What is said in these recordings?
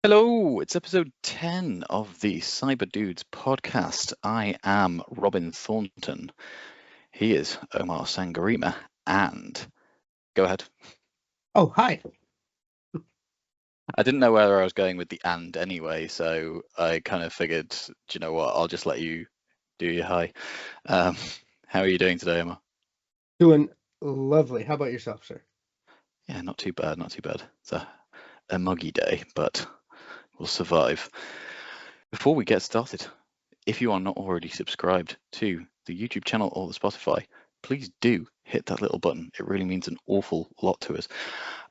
Hello, it's episode 10 of the CyberDudes podcast. I am Robin Thornton. He is Omar Sangarima. And go ahead. Oh, hi. I didn't know where I was going with the and anyway, so I kind of figured, do you know what? I'll just let you do your hi. How are you doing today, Omar? Doing lovely. How about yourself, sir? Yeah, not too bad, not too bad. It's a muggy day, but we'll survive. Before we get started, if you are not already subscribed to the YouTube channel or the Spotify, please do hit that little button. It really means an awful lot to us.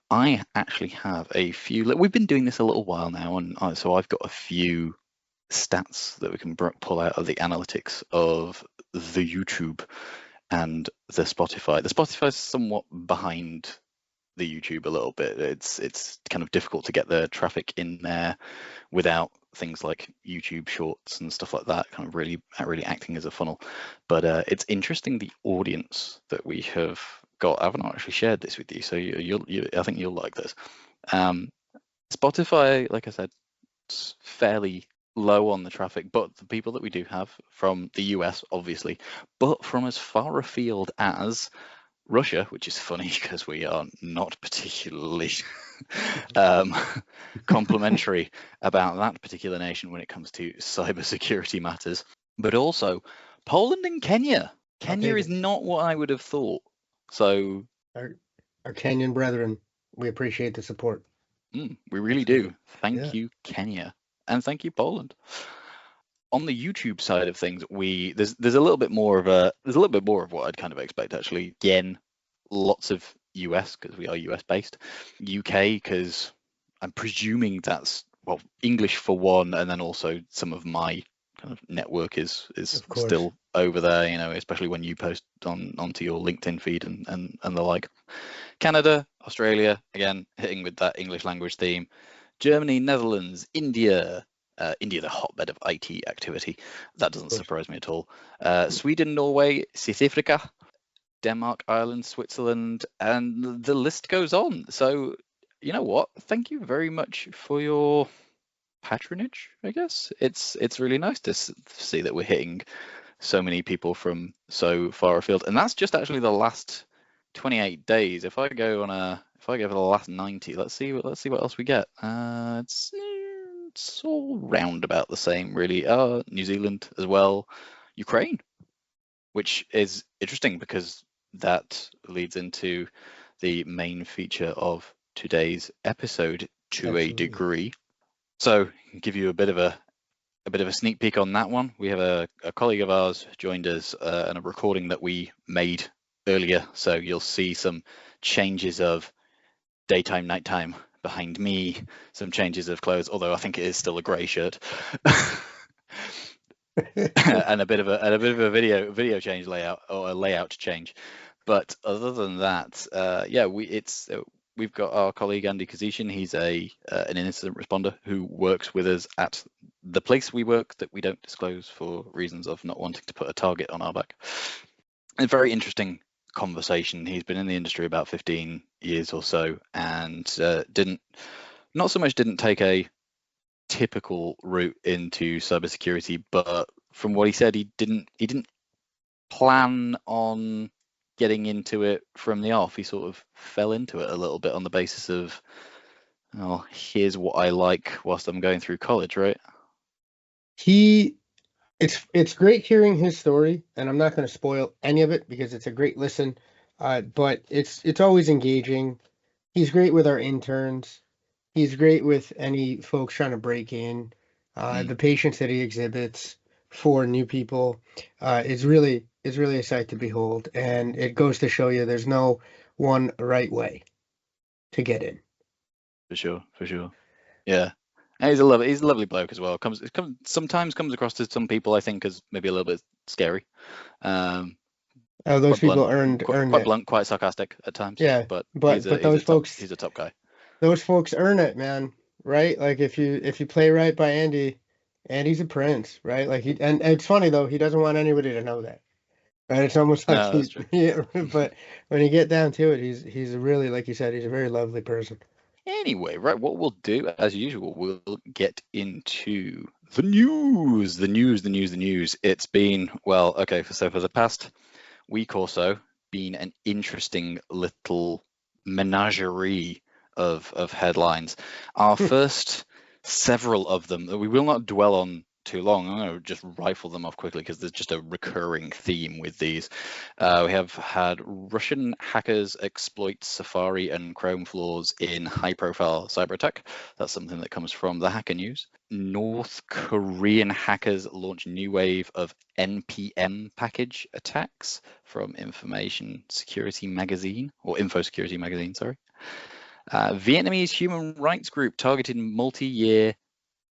I actually have a few, we've been doing this a little while now, and so I've got a few stats that we can pull out of the analytics of the YouTube and the Spotify. The Spotify is somewhat behind the YouTube a little bit. It's kind of difficult to get the traffic in there without things like YouTube Shorts and stuff like that kind of really acting as a funnel. But it's interesting the audience that we have got. I haven't actually shared this with you, so I think you'll like this. Spotify, like I said, it's fairly low on the traffic, but the people that we do have from the US, obviously, but from as far afield as Russia, which is funny because we are not particularly complimentary about that particular nation when it comes to cybersecurity matters, but also Poland and Kenya. Kenya is not what I would have thought. So our Kenyan brethren, we appreciate the support. We really do. Thank you, Kenya, and thank you, Poland. On the YouTube side of things, there's a little bit more of what I'd kind of expect actually. Again, lots of US because we are US based, UK because I'm presuming that's English for one, and then also some of my kind of network is still over there, you know, especially when you post onto your LinkedIn feed and the like. Canada, Australia, again hitting with that English language theme. Germany, Netherlands, India. India, the hotbed of IT activity. That doesn't surprise me at all. Sweden, Norway, South Africa, Denmark, Ireland, Switzerland, and the list goes on. So, you know what? Thank you very much for your patronage, I guess. It's really nice to see that we're hitting so many people from so far afield. And that's just actually the last 28 days. If I go for the last 90, let's see what else we get. It's all round about the same, really. New Zealand as well, Ukraine, which is interesting because that leads into the main feature of today's episode to a degree. So, give you a bit of a sneak peek on that one. We have a colleague of ours joined us in a recording that we made earlier, so you'll see some changes of daytime, nighttime behind me, some changes of clothes, although I think it is still a grey shirt, and a bit of a video change layout or a layout change. But other than that, yeah, we've got our colleague Andy Kuzyszyn. He's an incident responder who works with us at the place we work that we don't disclose for reasons of not wanting to put a target on our back. A very interesting conversation. He's been in the industry about 15 years or so, and didn't take a typical route into cybersecurity, but from what he said, he didn't plan on getting into it from the off. He sort of fell into it a little bit on the basis of, oh, here's what I like whilst I'm going through college, right? It's great hearing his story, and I'm not going to spoil any of it because it's a great listen. But it's always engaging. He's great with our interns. He's great with any folks trying to break in. The patience that he exhibits for new people is really a sight to behold, and it goes to show you there's no one right way to get in. For sure. Yeah. And he's a lovely bloke as well. Sometimes comes across to some people, I think, as maybe a little bit scary. Those people earned quite blunt, quite sarcastic at times. Yeah, but those folks, he's a top guy. Those folks earn it, man. Right? Like if you play right by Andy, Andy's a prince, right? Like and it's funny though, he doesn't want anybody to know that. Right? It's almost like that's true. Yeah, but when you get down to it, he's really, like you said, he's a very lovely person. Anyway, right, what we'll do, as usual, we'll get into the news. The news. It's been, well, okay, so for the past week or so, been an interesting little menagerie of headlines. Our first several of them that we will not dwell on too long. I'm going to just rifle them off quickly because there's just a recurring theme with these. We have had Russian hackers exploit Safari and Chrome flaws in high-profile cyber attack. That's something that comes from the Hacker News. North Korean hackers launch new wave of NPM package attacks from Information Security Magazine, or Info Security Magazine, sorry. Vietnamese human rights group targeted multi-year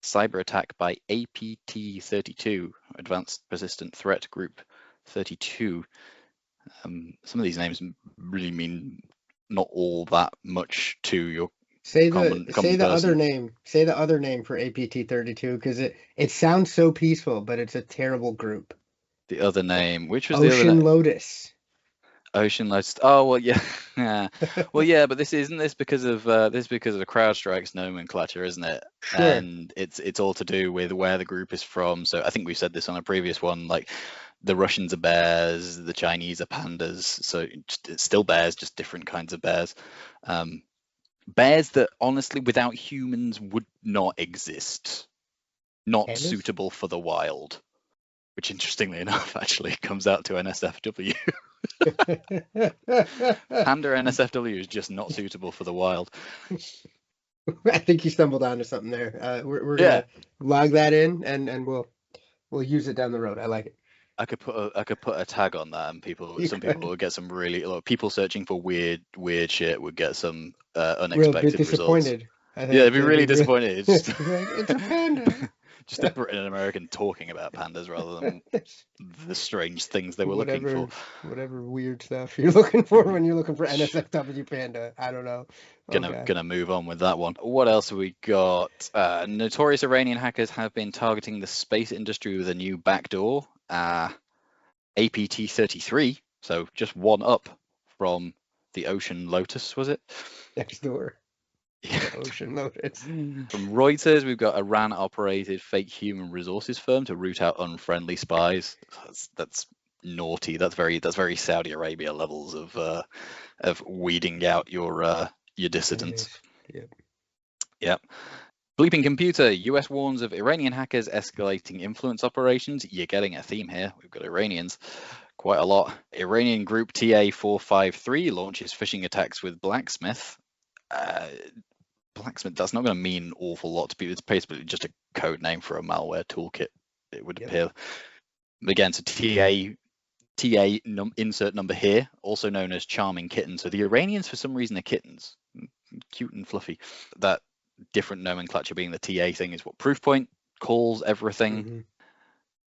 cyber attack by APT32, Advanced Persistent Threat Group 32. Some of these names really mean not all that much to your Say common the other person. name. Say the other name for APT32 because it sounds so peaceful, but it's a terrible group. The other name, which was the other Ocean name? Lotus. Ocean Lotus. Oh well, yeah, yeah. Well, yeah, but isn't this because of the CrowdStrike's nomenclature, isn't it? Sure. And it's all to do with where the group is from. So I think we said this on a previous one, like the Russians are bears, the Chinese are pandas. So it's still bears, just different kinds of bears. Bears that honestly, without humans, would not exist. Not Pandas? suitable for the wild. Which, interestingly enough, actually comes out to NSFW. Panda NSFW is just not suitable for the wild. I think you stumbled onto something there. We're gonna log that in and we'll use it down the road. I like it. I could put a tag on that, and people would get some really people searching for weird shit would get some unexpected results. Disappointed. Yeah, they'd be really disappointed. It's a panda. Just a Britain and American talking about pandas rather than the strange things they were looking for. Whatever weird stuff you're looking for when you're looking for NSFW panda. I don't know. Gonna move on with that one. What else have we got? Notorious Iranian hackers have been targeting the space industry with a new backdoor, APT33. So just one up from the Ocean Lotus, was it? Next door. Ocean Lotus. From Reuters, we've got Iran-operated fake human resources firm to root out unfriendly spies. That's naughty. That's very Saudi Arabia levels of weeding out your dissidents. Yep. Bleeping Computer. US warns of Iranian hackers escalating influence operations. You're getting a theme here. We've got Iranians. Quite a lot. Iranian group TA453 launches phishing attacks with Blacksmith. Blacksmith, that's not going to mean an awful lot to people. It's basically just a code name for a malware toolkit, it would appear. But again, so insert number here, also known as Charming Kitten. So the Iranians, for some reason, are kittens. Cute and fluffy. That different nomenclature being the TA thing is what Proofpoint calls everything. Mm-hmm.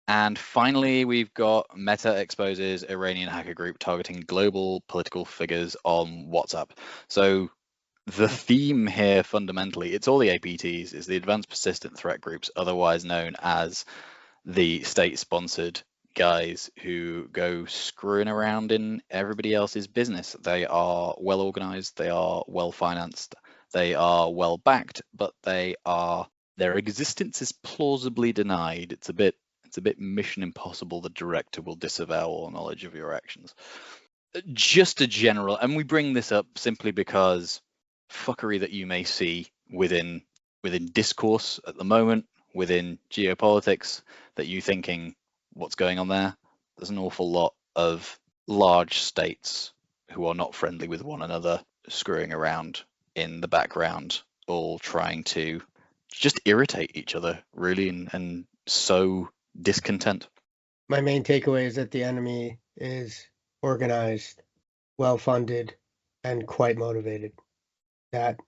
And finally, we've got Meta exposes Iranian hacker group targeting global political figures on WhatsApp. So the theme here, fundamentally, it's all the APTs, is the Advanced Persistent Threat Groups, otherwise known as the state-sponsored guys who go screwing around in everybody else's business. They are well organized, they are well financed, they are well backed, but their existence is plausibly denied. It's a bit Mission Impossible. The director will disavow all knowledge of your actions. Just a general, and we bring this up simply because fuckery that you may see within discourse at the moment, within geopolitics, that you thinking, what's going on there? There's an awful lot of large states who are not friendly with one another, screwing around in the background, all trying to just irritate each other, really, and sow discontent. My main takeaway is that the enemy is organized, well-funded, and quite motivated. That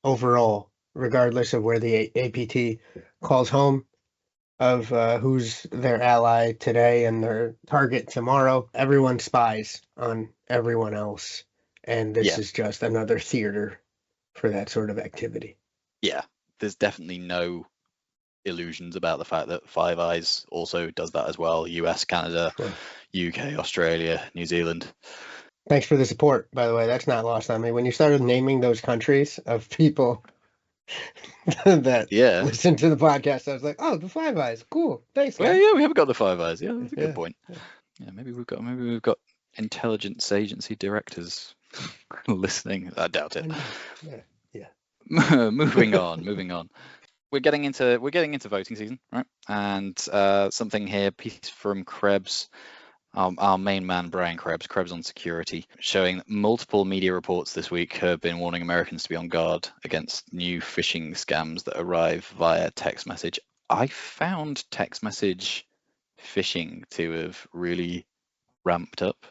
overall, regardless of where the APT calls home, of who's their ally today and their target tomorrow, everyone spies on everyone else. And this is just another theater for that sort of activity. Yeah, there's definitely no illusions about the fact that Five Eyes also does that as well. US, Canada, UK, Australia, New Zealand. Thanks for the support, by the way. That's not lost on me. When you started naming those countries of people that Yeah. listen to the podcast, I was like, oh, the Five Eyes. Cool. Thanks, Well, guys. yeah, we haven't got the Five Eyes. Yeah, that's a good Yeah. point. Yeah, maybe we've got intelligence agency directors listening. I doubt it. Yeah. Yeah. Moving on. We're getting into voting season, right? And something here, piece from Krebs, our main man Brian Krebs on security, showing that multiple media reports this week have been warning Americans to be on guard against new phishing scams that arrive via text message. I found text message phishing to have really ramped up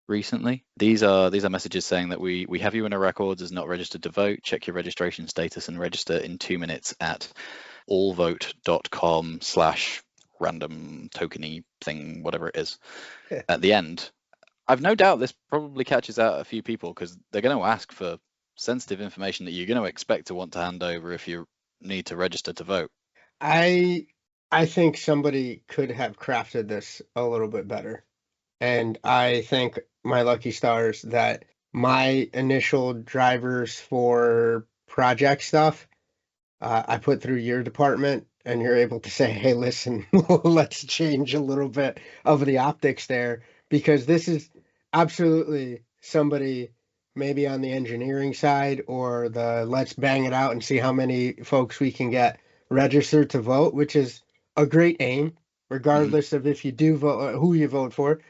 recently. These are messages saying that we have you in our records as not registered to vote. Check your registration status and register in 2 minutes at allvote.com/random tokeny thing, whatever it is. At the end, I've no doubt this probably catches out a few people because they're going to ask for sensitive information that you're going to expect to want to hand over if you need to register to vote. I think somebody could have crafted this a little bit better. And I thank my lucky stars that my initial drivers for project stuff, I put through your department, and you're able to say, hey, listen, let's change a little bit of the optics there, because this is absolutely somebody maybe on the engineering side or the let's bang it out and see how many folks we can get registered to vote, which is a great aim, regardless of if you do vote, who you vote for.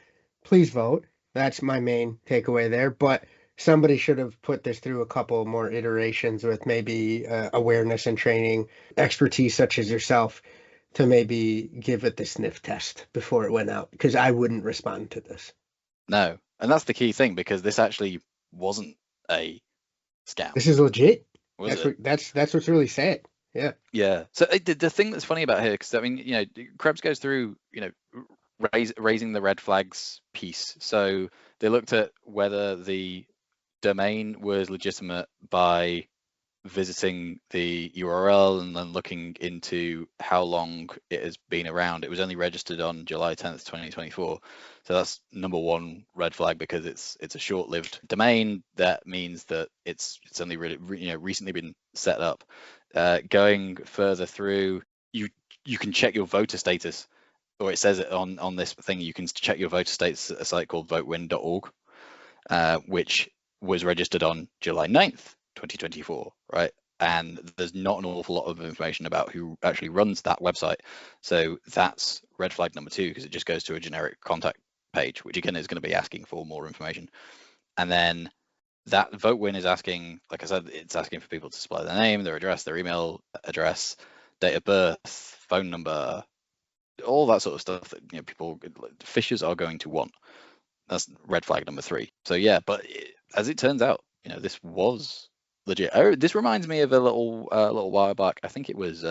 Please vote. That's my main takeaway there. But somebody should have put this through a couple more iterations with maybe awareness and training expertise, such as yourself, to maybe give it the sniff test before it went out, because I wouldn't respond to this. No, and that's the key thing, because this actually wasn't a scam, This is legit. was it? That's what's really sad. Yeah. Yeah. So the thing that's funny about here, because I mean, Krebs goes through, raising the red flags piece. So they looked at whether the domain was legitimate by visiting the URL and then looking into how long it has been around. It was only registered on July 10th, 2024. So that's number one red flag, because it's a short-lived domain. That means that it's only really recently been set up. Going further through, you can check your voter status, or it says it on this thing. You can check your voter status at a site called votewin.org, which was registered on July 9th, 2024, right? And there's not an awful lot of information about who actually runs that website. So that's red flag number 2, because it just goes to a generic contact page, which again is going to be asking for more information. And then that VoteWin is asking, like I said, it's asking for people to supply their name, their address, their email address, date of birth, phone number, all that sort of stuff that people, fishers, are going to want. That's red flag number 3. So yeah, but as it turns out, this was legit. This reminds me of a little while back. I think it was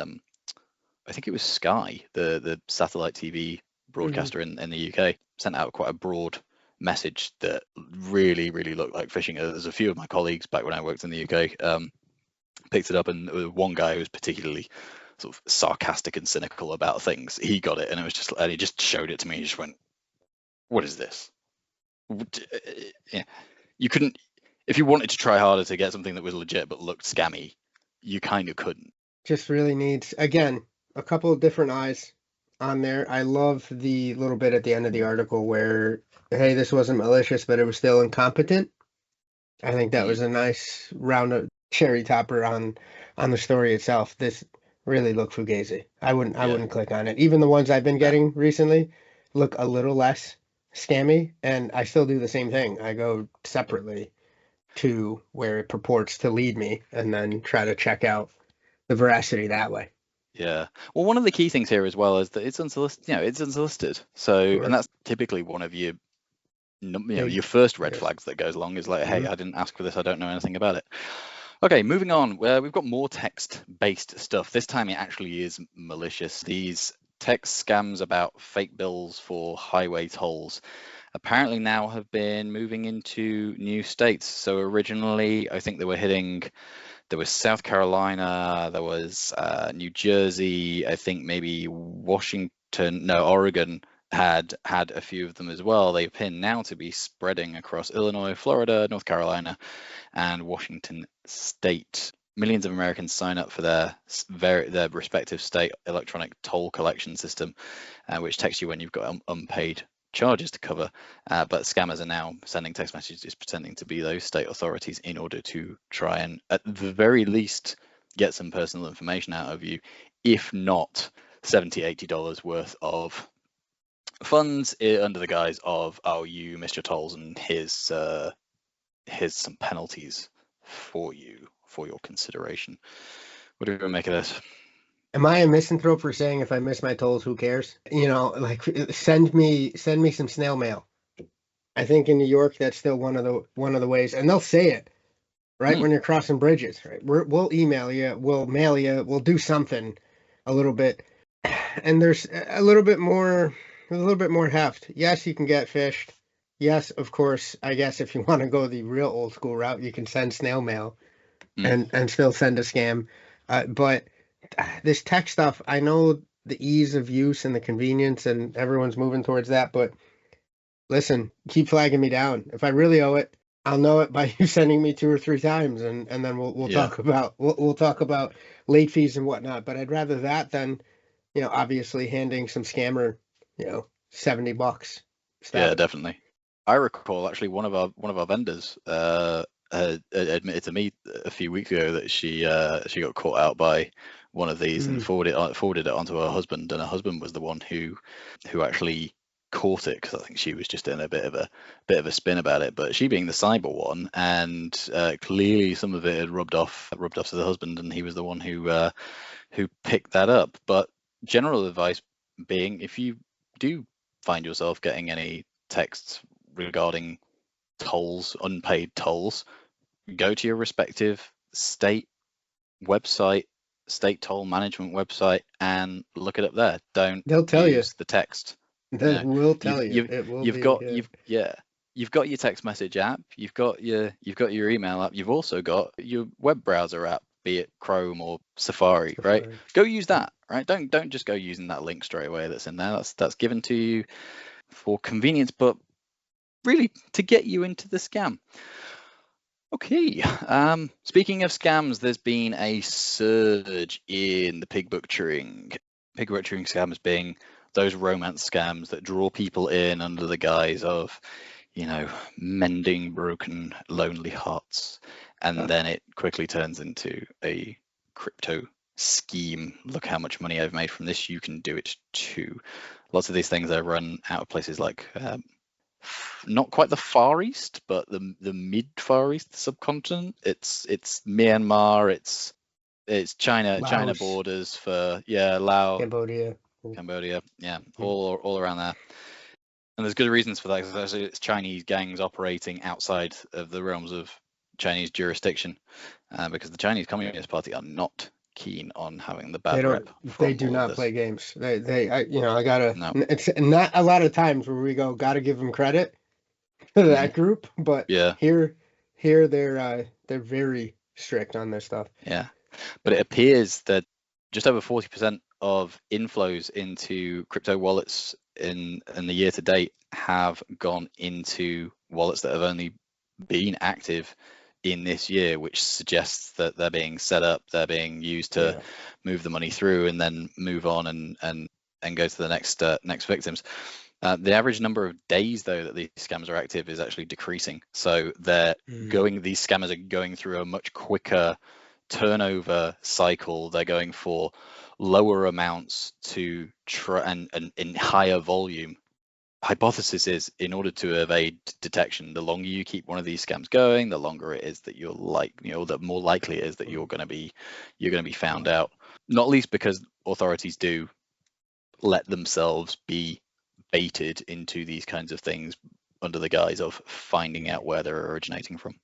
Sky, the satellite TV broadcaster in the UK, sent out quite a broad message that really looked like phishing. There's a few of my colleagues back when I worked in the UK picked it up, and there was one guy who was particularly sort of sarcastic and cynical about things. He got it, and he just showed it to me. He just went, "What is this?" Yeah, you couldn't, if you wanted to try harder to get something that was legit but looked scammy, you kind of couldn't. Just really needs, again, a couple of different eyes on there. I love the little bit at the end of the article where, hey, this wasn't malicious, but it was still incompetent. I think that was a nice round of cherry topper on the story itself. This really looked fugazi. I wouldn't click on it. Even the ones I've been getting recently look a little less scammy, and I still do the same thing. I go separately to where it purports to lead me and then try to check out the veracity that way. Yeah. Well, one of the key things here as well is that it's unsolicited. It's unsolicited. So, and that's typically one of your, your first red flags that goes along, is like, hey, I didn't ask for this. I don't know anything about it. Okay, moving on. We've got more text-based stuff. This time it actually is malicious. These text scams about fake bills for highway tolls apparently now have been moving into new states. So originally, I think there was South Carolina, there was New Jersey, I think maybe Oregon, had a few of them as well. They appear now to be spreading across Illinois, Florida, North Carolina, and Washington State. Millions of Americans sign up for their respective state electronic toll collection system, which texts you when you've got unpaid charges to cover. But scammers are now sending text messages pretending to be those state authorities in order to try and, at the very least, get some personal information out of you, if not $70-80 worth of funds under the guise of, oh, you missed your tolls and here's some penalties for you for your consideration. What do you make of this? Am I a misanthrope for saying if I miss my tolls, who cares? You know, like send me some snail mail. I think in New York that's still one of the ways, and they'll say it right when you're crossing bridges. Right, we'll email you, we'll mail you, we'll do something a little bit, and there's a little bit more heft. Yes, you can get phished. Yes, of course. I guess if you want to go the real old school route, you can send snail mail and still send a scam. But this tech stuff, I know the ease of use and the convenience, and everyone's moving towards that. But listen, keep flagging me down. If I really owe it, I'll know it by you sending me 2 or 3 times, and then we'll talk about we'll talk about late fees and whatnot. But I'd rather that than, obviously handing some scammer, $70. Yeah, definitely. I recall actually one of our vendors admitted to me a few weeks ago that she got caught out by one of these and forwarded it onto her husband, and her husband was the one who actually caught it, because I think she was just in a bit of a spin about it. But she being the cyber one, and clearly some of it had rubbed off to the husband, and he was the one who picked that up. But general advice being, if you do find yourself getting any texts regarding tolls, unpaid tolls, go to your respective state website, state toll management website, and look it up there. They'll tell you the text. They will tell you. You've got your text message app, you've got your email app, you've also got your web browser app, be it Chrome or Safari, right? Go use that, right? Don't just go using that link straight away that's in there. That's given to you for convenience, but really to get you into the scam. Okay, speaking of scams, there's been a surge in the pig butchering scams being those romance scams that draw people in under the guise of, mending broken, lonely hearts. And then it quickly turns into a crypto scheme. Look how much money I've made from this. You can do it too. Lots of these things are run out of places like not quite the Far East, but the mid Far East subcontinent. It's Myanmar. It's China. Laos. China borders for Laos, Cambodia. Yeah, all around there. And there's good reasons for that, because it's Chinese gangs operating outside of the realms of Chinese jurisdiction, because the Chinese Communist Party are not keen on having the bad rep. They do not play games. I gotta. No. It's not a lot of times where we gotta give them credit to that group, but here they're very strict on this stuff. Yeah, but it appears that just over 40% of inflows into crypto wallets in the year to date have gone into wallets that have only been active in this year, which suggests that they're being set up, they're being used to move the money through and then move on and go to the next victims. The average number of days, though, that these scams are active is actually decreasing. So these scammers are going through a much quicker turnover cycle. They're going for lower amounts to try and in higher volume. Hypothesis is, in order to evade detection, the longer you keep one of these scams going, the longer it is that the more likely it is that you're going to be found out. Not least because authorities do let themselves be baited into these kinds of things under the guise of finding out where they're originating from.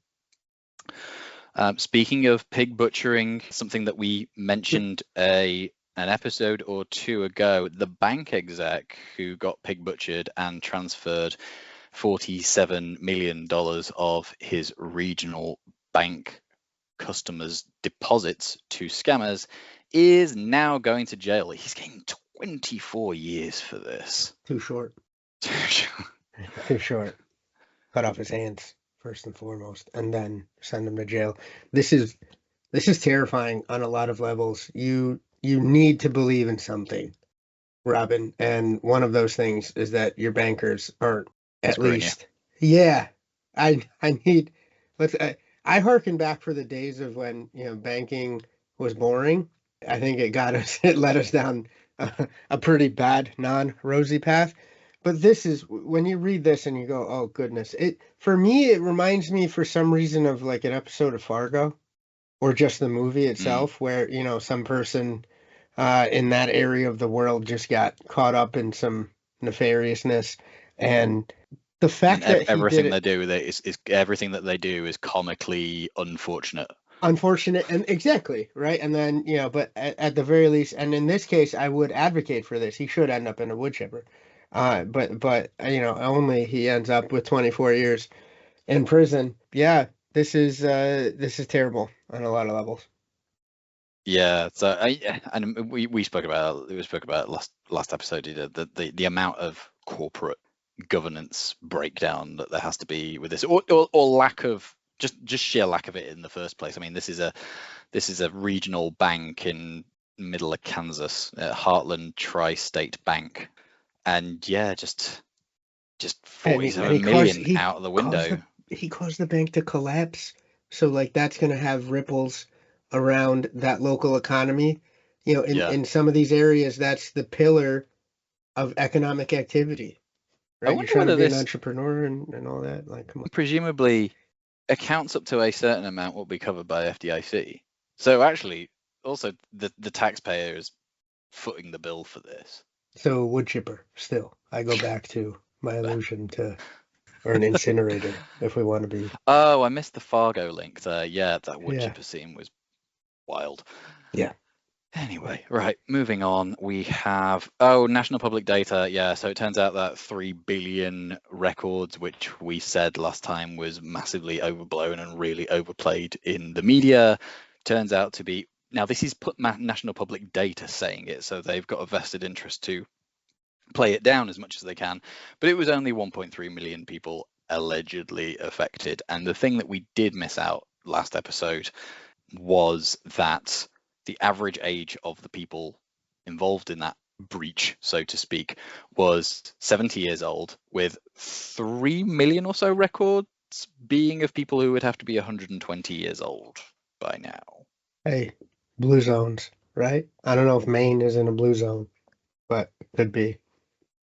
Speaking of pig butchering, something that we mentioned an episode or two ago, the bank exec who got pig butchered and transferred $47 million of his regional bank customers' deposits to scammers is now going to jail. He's getting 24 years for this. Too short. Too short. Cut off his hands first and foremost, and then send him to jail. This is terrifying on a lot of levels. You need to believe in something, Robin, and one of those things is that your bankers are at Screwing least. Yeah, I need. I harken back for the days of when banking was boring. I think it led us down a pretty bad non-rosy path. But this is when you read this and you go, oh goodness. For me it reminds me for some reason of like an episode of Fargo or just the movie itself where some person in that area of the world just got caught up in some nefariousness, and the fact that he everything did it, they do is everything that they do is comically unfortunate. Unfortunate, and exactly right. And then but at the very least, and in this case, I would advocate for this. He should end up in a wood chipper, but only he ends up with 24 years in prison. Yeah, this is terrible on a lot of levels. Yeah, so we spoke about last episode the amount of corporate governance breakdown that there has to be with this, or lack of just sheer lack of it in the first place. I mean, this is a regional bank in middle of Kansas, Heartland Tri-State Bank, and yeah, just 47 million out of the window. He caused the bank to collapse, so like that's going to have ripples around that local economy. In some of these areas, that's the pillar of economic activity, right? You're trying to be an entrepreneur and all that. Like, come on. Presumably, accounts up to a certain amount will be covered by FDIC. So actually, also the taxpayer is footing the bill for this. So wood chipper still. I go back to my illusion to, or an incinerator if we want to be. Oh, I missed the Fargo link there. Yeah, that wood chipper scene was wild. Yeah. Anyway, right, moving on, we have, national public data. Yeah, so it turns out that 3 billion records, which we said last time was massively overblown and really overplayed in the media, turns out to be, now this is national public data saying it, so they've got a vested interest to play it down as much as they can, but it was only 1.3 million people allegedly affected. And the thing that we did miss out last episode was that the average age of the people involved in that breach, so to speak, was 70 years old, with 3 million or so records being of people who would have to be 120 years old by now. Hey, blue zones, right? I don't know if Maine is in a blue zone, but it could be.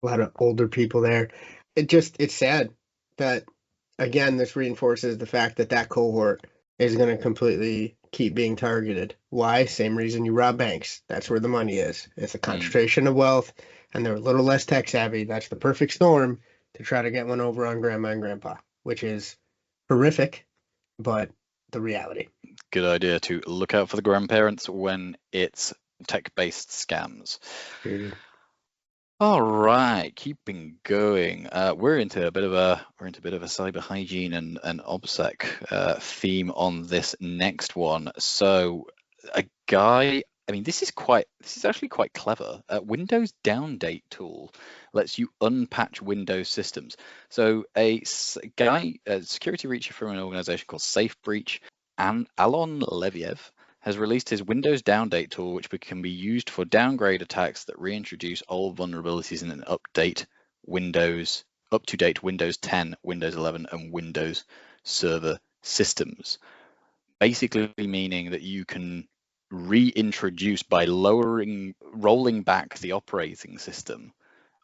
A lot of older people there. It's sad that, again, this reinforces the fact that cohort is going to completely keep being targeted. Why? Same reason you rob banks. That's where the money is. It's a concentration of wealth, and they're a little less tech savvy. That's the perfect storm to try to get one over on grandma and grandpa, which is horrific, but the reality. Good idea to look out for the grandparents when it's tech-based scams. Period. All right, keeping going. We're into a bit of a cyber hygiene and OBSEC theme on this next one. So a guy, I mean, this is actually quite clever. Windows Downdate tool lets you unpatch Windows systems. So a security reacher from an organization called SafeBreach, and Alon Leviev, has released his Windows Downdate tool, which can be used for downgrade attacks that reintroduce old vulnerabilities in an up-to-date Windows 10, Windows 11, and Windows Server systems. Basically meaning that you can reintroduce, by rolling back the operating system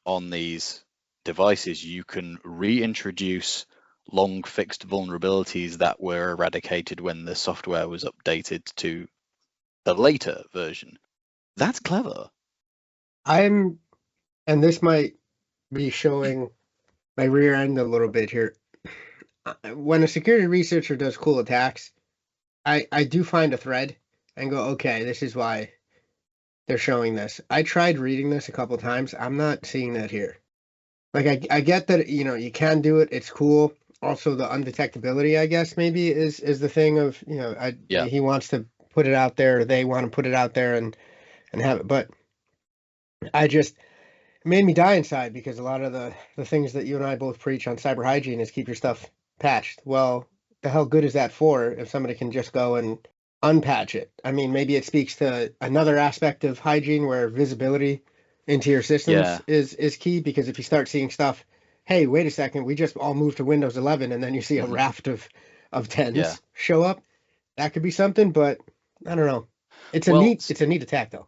on these devices, you can reintroduce long fixed vulnerabilities that were eradicated when the software was updated to the later version. That's clever. And this might be showing my rear end a little bit here. When a security researcher does cool attacks, I do find a thread and go, okay, this is why they're showing this. I tried reading this a couple times. I'm not seeing that here. Like I get that you can do it. It's cool. Also, the undetectability, I guess, maybe is the thing of he wants to put it out there. They want to put it out there and have it. But it made me die inside because a lot of the things that you and I both preach on cyber hygiene is keep your stuff patched. Well, the hell good is that for if somebody can just go and unpatch it? I mean, maybe it speaks to another aspect of hygiene where visibility into your systems Yeah, is key, because if you start seeing stuff, hey, wait a second, we just all moved to Windows 11, and then you see a hmm raft of yeah. 10s show up, that could be something, but I don't know. Well, It's a neat attack though.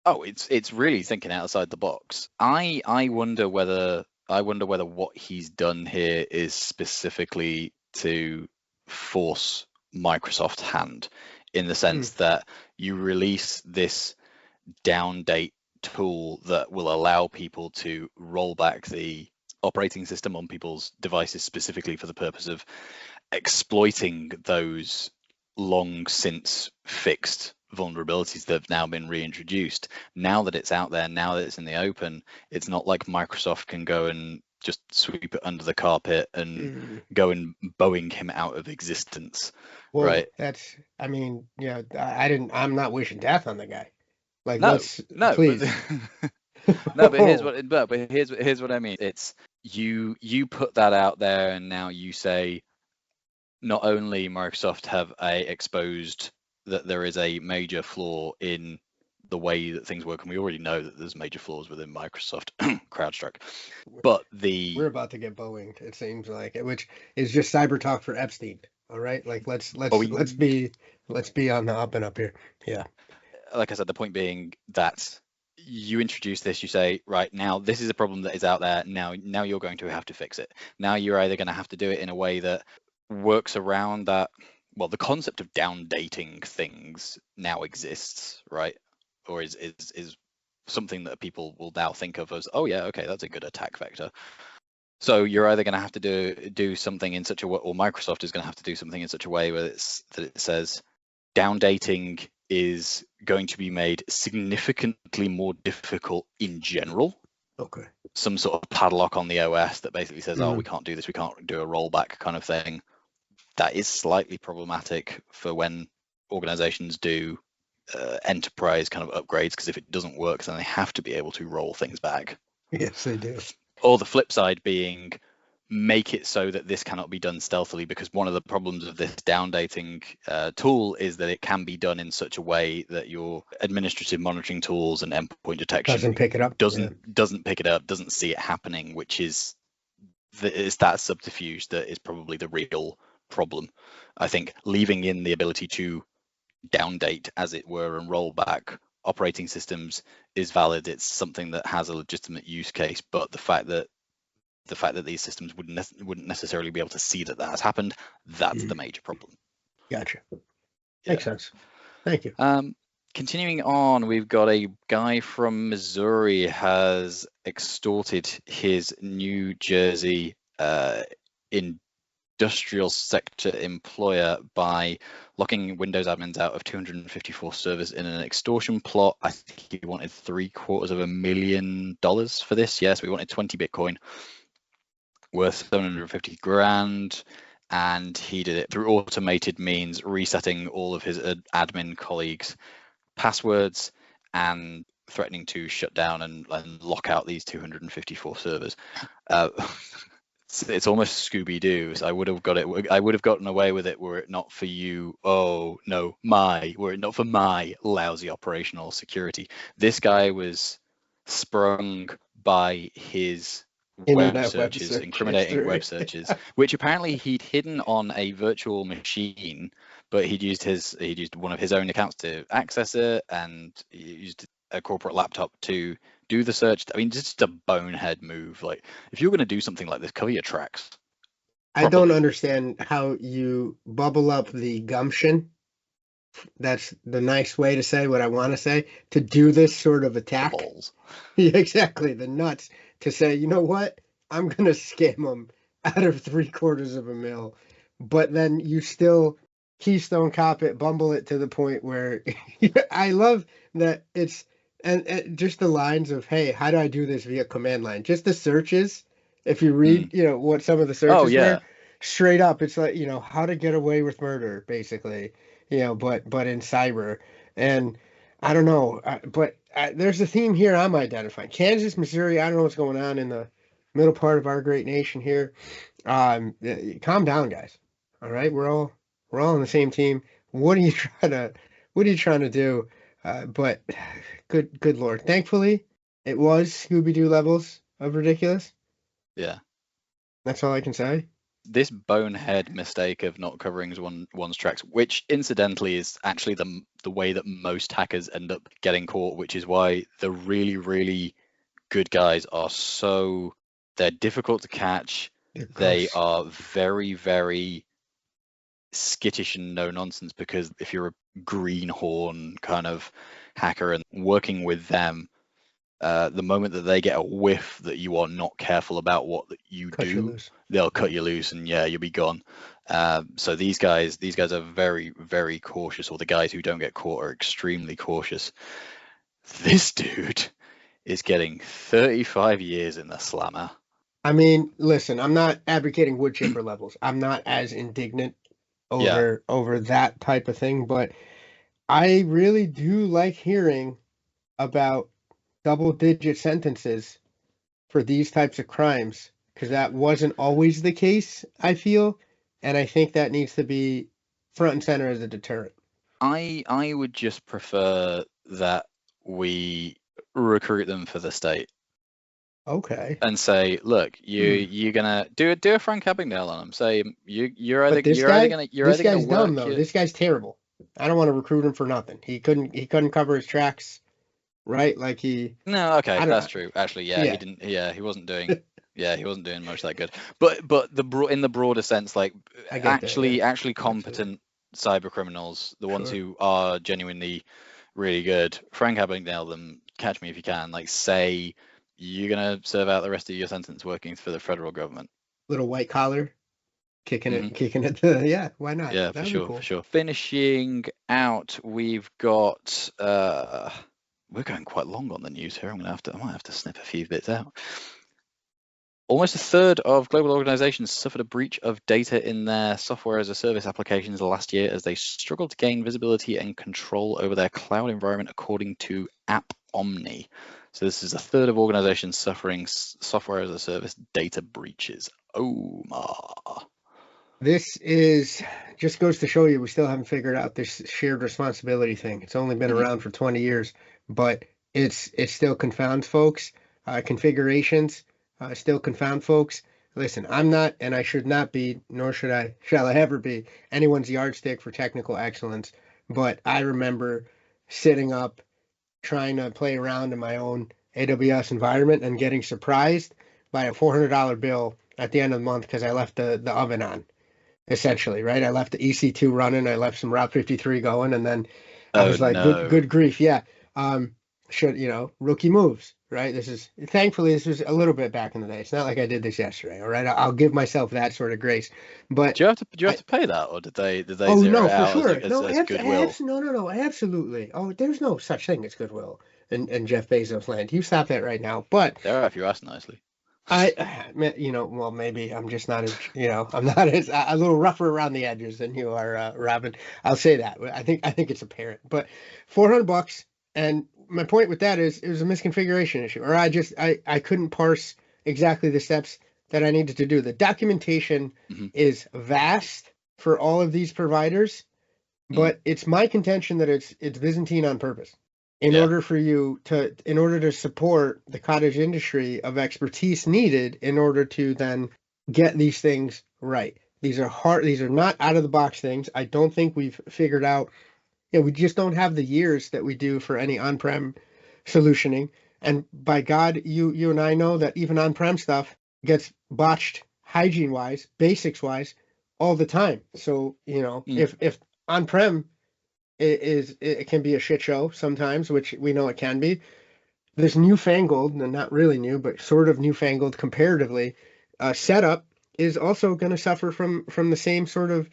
oh, it's really thinking outside the box. I wonder whether what he's done here is specifically to force Microsoft's hand, in the Mm, sense that you release this down date tool that will allow people to roll back the operating system on people's devices specifically for the purpose of exploiting those long since fixed vulnerabilities that have now been reintroduced. Now that it's out there, now that it's in the open, it's not like Microsoft can go and just sweep it under the carpet and mm. go and Boeing him out of existence, Whoa, right? I mean, I'm not wishing death on the guy. Like, No, let's, no, but please. no, but Oh, here's what I mean. It's you put that out there, and now you say not only Microsoft have exposed that there is a major flaw in the way that things work, and we already know that there's major flaws within Microsoft CrowdStrike, but we're the about to get Boeing, it seems like, which is just cyber talk for Epstein. All right, like oh, let's be on the up and up here. Yeah. like I said, the point being that you introduce this, you say, right, now this is a problem that is out there. Now you're going to have to fix it. Now you're either going to have to do it in a way that works around that. Well, the concept of down dating things now exists, right? Or is something that people will now think of as, oh yeah, okay, that's a good attack vector. So you're either going to have to do something in such a way, or Microsoft is going to have to do something in such a way where it says down dating is going to be made significantly more difficult in general. Okay. Some sort of padlock on the OS that basically says, oh, we Mm. can't do this, we can't do a rollback kind of thing. That is slightly problematic for when organizations do enterprise kind of upgrades, because if it doesn't work, then they have to be able to roll things back. Yes, they do. Or the flip side being, make it so that this cannot be done stealthily, because one of the problems of this down dating tool is that it can be done in such a way that your administrative monitoring tools and endpoint Doesn't detection pick it up. Yeah. doesn't pick it up, doesn't see it happening, which is it's that subterfuge that is probably the real problem. I think leaving in the ability to downdate, as it were, and roll back operating systems is valid. It's something that has a legitimate use case, but the fact that these systems wouldn't necessarily be able to see that has happened, that's the Mm. major problem. Gotcha. Yeah. Makes sense. Thank you. Continuing on, we've got a guy from Missouri has extorted his New Jersey industrial sector employer by locking Windows admins out of 254 servers in an extortion plot. I think he wanted $750,000 for this. Yes, we wanted 20 Bitcoin, worth 750 grand, and he did it through automated means, resetting all of his admin colleagues' passwords and threatening to shut down and lock out these 254 servers. It's almost Scooby-Doo. So I would have gotten away with it were it not for you. Oh no, were it not for my lousy operational security. This guy was sprung by his web Internet web searches, search incriminating web history. searches, which apparently he'd hidden on a virtual machine, but he'd used one of his own accounts to access it, and he used a corporate laptop to do the search. I mean, just a bonehead move. Like, if you're going to do something like this, cover your tracks I don't properly. understand how you bubble up the gumption. That's the nice way to say what I want to say, to do this sort of The attack. balls. Yeah, exactly. The nuts to say, you know what? I'm gonna scam them out of 3/4 of a mil, but then you still Keystone cop it, bumble it to the point where I love that it's and just the lines of, hey, how do I do this via command line? Just the searches. If you Mm. read, what some of the Oh searches yeah. were, straight up, it's like, how to get away with murder, basically, but in cyber. And I don't know, but there's a theme here I'm identifying. Kansas, Missouri. I don't know what's going on in the middle part of our great nation here. Calm down, guys. All right, we're all on the same team. What are you trying to What are you trying to do? But good Lord. Thankfully, it was Scooby Doo levels of ridiculous. Yeah. That's all I can say. This bonehead mistake of not covering one's tracks, which incidentally is actually the way that most hackers end up getting caught, which is why the really, really good guys are they're difficult to catch. They are very, very skittish and no nonsense, because if you're a greenhorn kind of hacker and working with them, the moment that they get a whiff that you are not careful about what you do, they'll cut you loose, and yeah, you'll be gone. So these guys are very, very cautious, or the guys who don't get caught are extremely cautious. This dude is getting 35 years in the slammer. I mean, listen, I'm not advocating wood chipper levels. I'm not as indignant over that type of thing, but I really do like hearing about double-digit sentences for these types of crimes, because that wasn't always the case, I feel, and I think that needs to be front and center as a deterrent. I would just prefer that we recruit them for the state. Okay. And say, look, you're gonna do a Frank Abagnale on him. Say you're either this guy's dumb though. This guy's terrible. I don't want to recruit him for nothing. He couldn't cover his tracks, right? Like No, okay, that's true. Actually, yeah, he didn't. Yeah, he wasn't doing. Yeah, he wasn't doing much that good. But in the broader sense, like actually competent cyber criminals, the ones who are genuinely really good, Frank Abagnale them. Catch me if you can. Like, say you're gonna serve out the rest of your sentence working for the federal government. Little white collar, kicking it. Yeah, why not? Yeah, for sure. Finishing out, we've got. We're going quite long on the news here. I might have to snip a few bits out. Almost a third of global organizations suffered a breach of data in their software as a service applications last year as they struggled to gain visibility and control over their cloud environment, according to App Omni. So this is a third of organizations suffering software as a service data breaches. Oh my. This just goes to show you we still haven't figured out this shared responsibility thing. It's only been around for 20 years, but it still confounds folks. Configurations still confound folks. Listen, I'm not, and I should not be, nor shall I ever be, anyone's yardstick for technical excellence. But I remember sitting up, trying to play around in my own AWS environment and getting surprised by a $400 bill at the end of the month because I left the oven on, essentially, right? I left the EC2 running, I left some Route 53 going, and then I was like, good grief, yeah. Rookie moves, right? Thankfully this was a little bit back in the day. It's not like I did this yesterday, all right? I'll give myself that sort of grace. But do you have to pay that, or did they oh, zero no, it out for sure. as goodwill? No, absolutely. Oh, there's no such thing as goodwill in Jeff Bezos land. You stop that right now. But there are, if you ask nicely. Well, maybe I'm just not as, I'm not as a little rougher around the edges than you are, Robin. I'll say that. I think it's apparent. But $400, and my point with that is it was a misconfiguration issue, or I couldn't parse exactly the steps that I needed to do. The documentation is vast for all of these providers, but it's my contention that it's Byzantine on purpose. In order to support the cottage industry of expertise needed in order to then get these things right. These are not out of the box things. I don't think we've figured out, we just don't have the years that we do for any on-prem solutioning. And by God, you and I know that even on-prem stuff gets botched hygiene-wise, basics-wise, all the time. So, if on-prem it can be a shit show sometimes, which we know it can be. This newfangled, and not really new, but sort of newfangled comparatively, setup is also going to suffer from the same sort of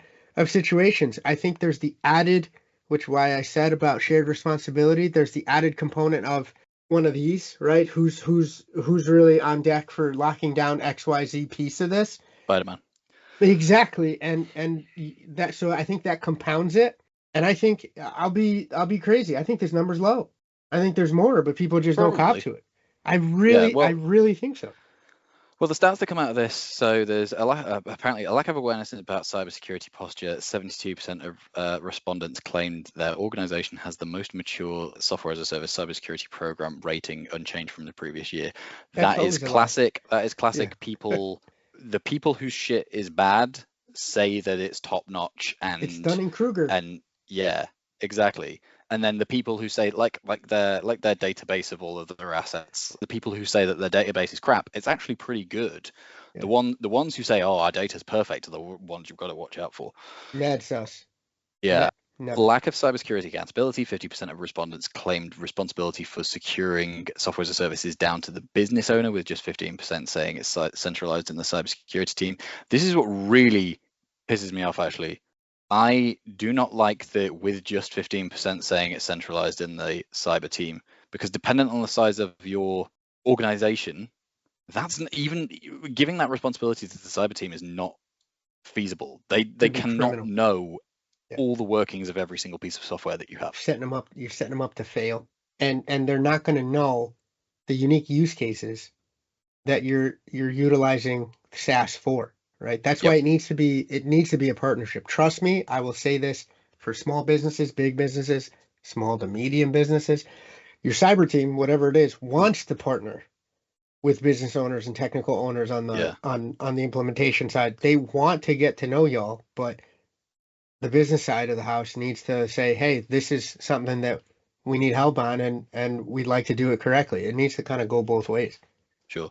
situations. I think there's the added, which why I said about shared responsibility, there's the added component of one of these, right? Who's really on deck for locking down XYZ piece of this? Spider-Man. Exactly, and that, so I think that compounds it. And I think I'll be crazy. I think this number's low. I think there's more, but people just don't cop Probably. to it. Yeah. I Well, really think so. Well, the stats that come out of this, so there's apparently a lack of awareness about cybersecurity posture. 72% of respondents claimed their organization has the most mature software as a service cybersecurity program rating, unchanged from the previous year. That's That is always a lie. classic. That is Yeah. classic. The people whose shit is bad say that it's top notch, It's and Dunning-Kruger. yeah, exactly. And then the people who say like their database of all of their assets, the people who say that their database is crap, it's actually pretty good. Yeah. The ones who say, oh, our data's perfect, are the ones you've got to watch out for. Mad sus. Yeah. Never. Lack of cybersecurity accountability. 50% of respondents claimed responsibility for securing software as a service is down to the business owner, with just 15% saying it's centralized in the cybersecurity team. This is what really pisses me off, actually. I do not like that with just 15% saying it's centralized in the cyber team, because dependent on the size of your organization, that's even giving that responsibility to the cyber team is not feasible. They It'd be cannot criminal. know Yeah. all the workings of every single piece of software that you have. You're setting them up to fail. And they're not going to know the unique use cases that you're utilizing SaaS for, right? That's why Yep. it needs to be a partnership. Trust me, I will say this for small businesses, big businesses, small to medium businesses. Your cyber team, whatever it is, wants to partner with business owners and technical owners on Yeah. the implementation side. They want to get to know y'all, but the business side of the house needs to say, hey, this is something that we need help on, and we'd like to do it correctly. It needs to kind of go both ways. Sure.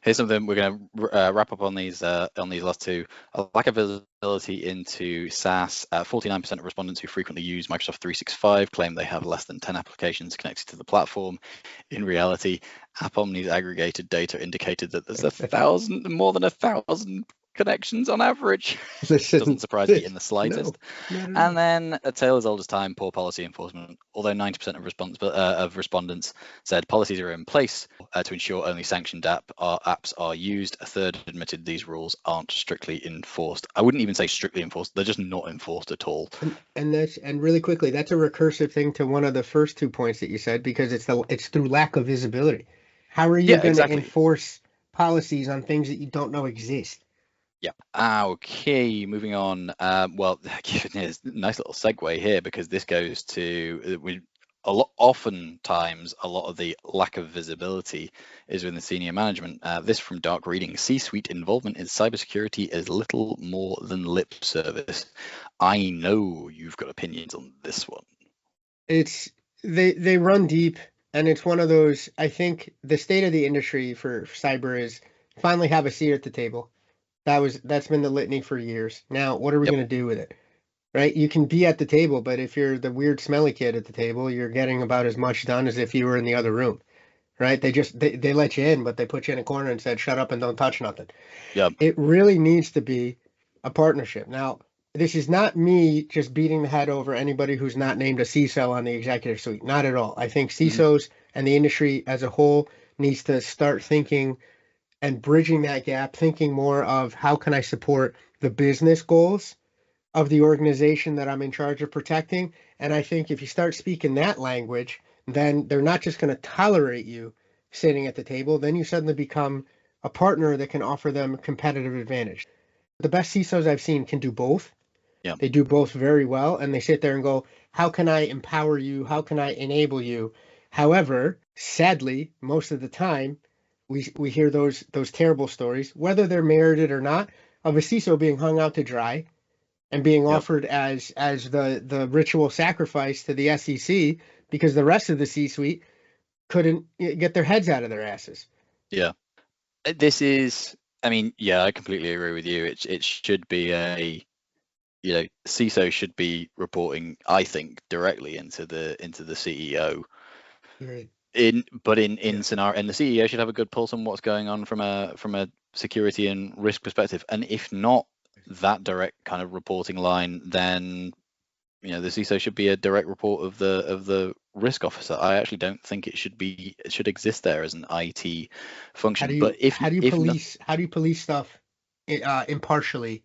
Here's something we're going to wrap up on these last two. A lack of visibility into SaaS. 49% of respondents who frequently use Microsoft 365 claim they have less than 10 applications connected to the platform. In reality, AppOmni's aggregated data indicated that there's more than 1,000 connections on average. This Doesn't surprise me in the no, slightest. not at all. And then a tale as old as time, poor policy enforcement. Although 90% of respondents said policies are in place to ensure only sanctioned apps are used, a third admitted these rules aren't strictly enforced. I wouldn't even say strictly enforced; they're just not enforced at all. And really quickly, that's a recursive thing to one of the first 2 points that you said, because it's through lack of visibility. How are you Yeah, going to exactly. enforce policies on things that you don't know exist? Yeah. Okay, moving on. Well, there's a nice little segue here, because this goes to oftentimes a lot of the lack of visibility is within the senior management. This from Dark Reading: C-suite involvement in cybersecurity is little more than lip service. I know you've got opinions on this one. They run deep, and it's one of those. I think the state of the industry for cyber is finally have a seat at the table. That's been the litany for years. Now, what are we Yep. going to do with it? Right? You can be at the table, but if you're the weird smelly kid at the table, you're getting about as much done as if you were in the other room. Right? They let you in, but they put you in a corner and said, shut up and don't touch nothing. Yep. It really needs to be a partnership. Now, this is not me just beating the head over anybody who's not named a CISO on the executive suite. Not at all. I think CISOs and the industry as a whole needs to start thinking and bridging that gap, thinking more of how can I support the business goals of the organization that I'm in charge of protecting. And I think if you start speaking that language, then they're not just going to tolerate you sitting at the table. Then you suddenly become a partner that can offer them competitive advantage. The best CISOs I've seen can do both. Yeah. They do both very well, and they sit there and go, how can I empower you? How can I enable you? However, sadly, most of the time, we hear those terrible stories, whether they're merited or not, of a CISO being hung out to dry and being Yep. offered as the ritual sacrifice to the SEC because the rest of the C-suite couldn't get their heads out of their asses. Yeah. This is, I mean, yeah, I completely agree with you. It should be CISO should be reporting, I think, directly into the CEO. Right. In scenario, and the CEO should have a good pulse on what's going on from a security and risk perspective. And if not that direct kind of reporting line, then the CISO should be a direct report of the risk officer. I actually don't think it should exist there as an IT function. How do you police stuff impartially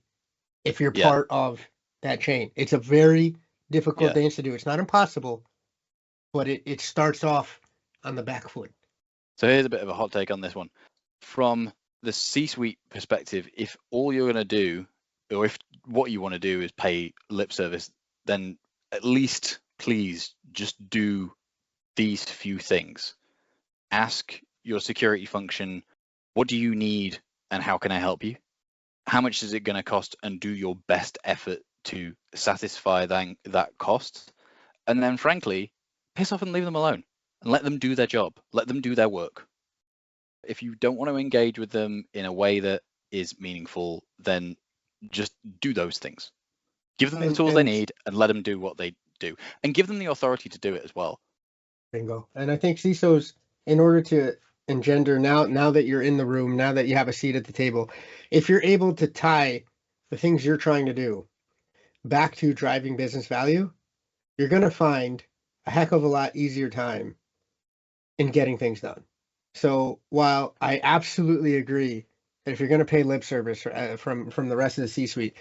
if you're part of that chain? It's a very difficult things to do. It's not impossible, but it starts off on the back foot. So here's a bit of a hot take on this one. From the C-suite perspective, if all you're going to do, or if what you want to do is pay lip service, then at least please just do these few things. Ask your security function, what do you need and how can I help you? How much is it going to cost, and do your best effort to satisfy that cost. And then frankly, piss off and leave them alone and let them do their job. Let them do their work. If you don't want to engage with them in a way that is meaningful, then just do those things. Give them the tools they need and let them do what they do, and give them the authority to do it as well. Bingo. And I think CISOs, in order to engender, now that you're in the room, now that you have a seat at the table, if you're able to tie the things you're trying to do back to driving business value, you're going to find a heck of a lot easier time in getting things done. So while I absolutely agree that if you're going to pay lip service from the rest of the C-suite,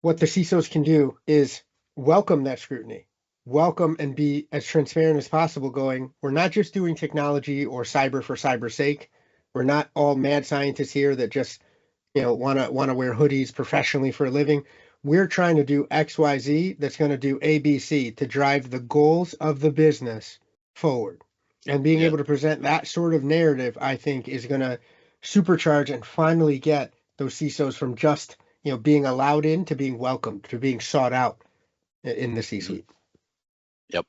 what the CISOs can do is welcome that scrutiny. Welcome and be as transparent as possible, going, we're not just doing technology or cyber for cyber's sake. We're not all mad scientists here that just, want to wear hoodies professionally for a living. We're trying to do XYZ that's going to do ABC to drive the goals of the business forward. And being able to present that sort of narrative, I think, is going to supercharge and finally get those CISOs from just, being allowed in to being welcomed, to being sought out in the C-suite. Yep.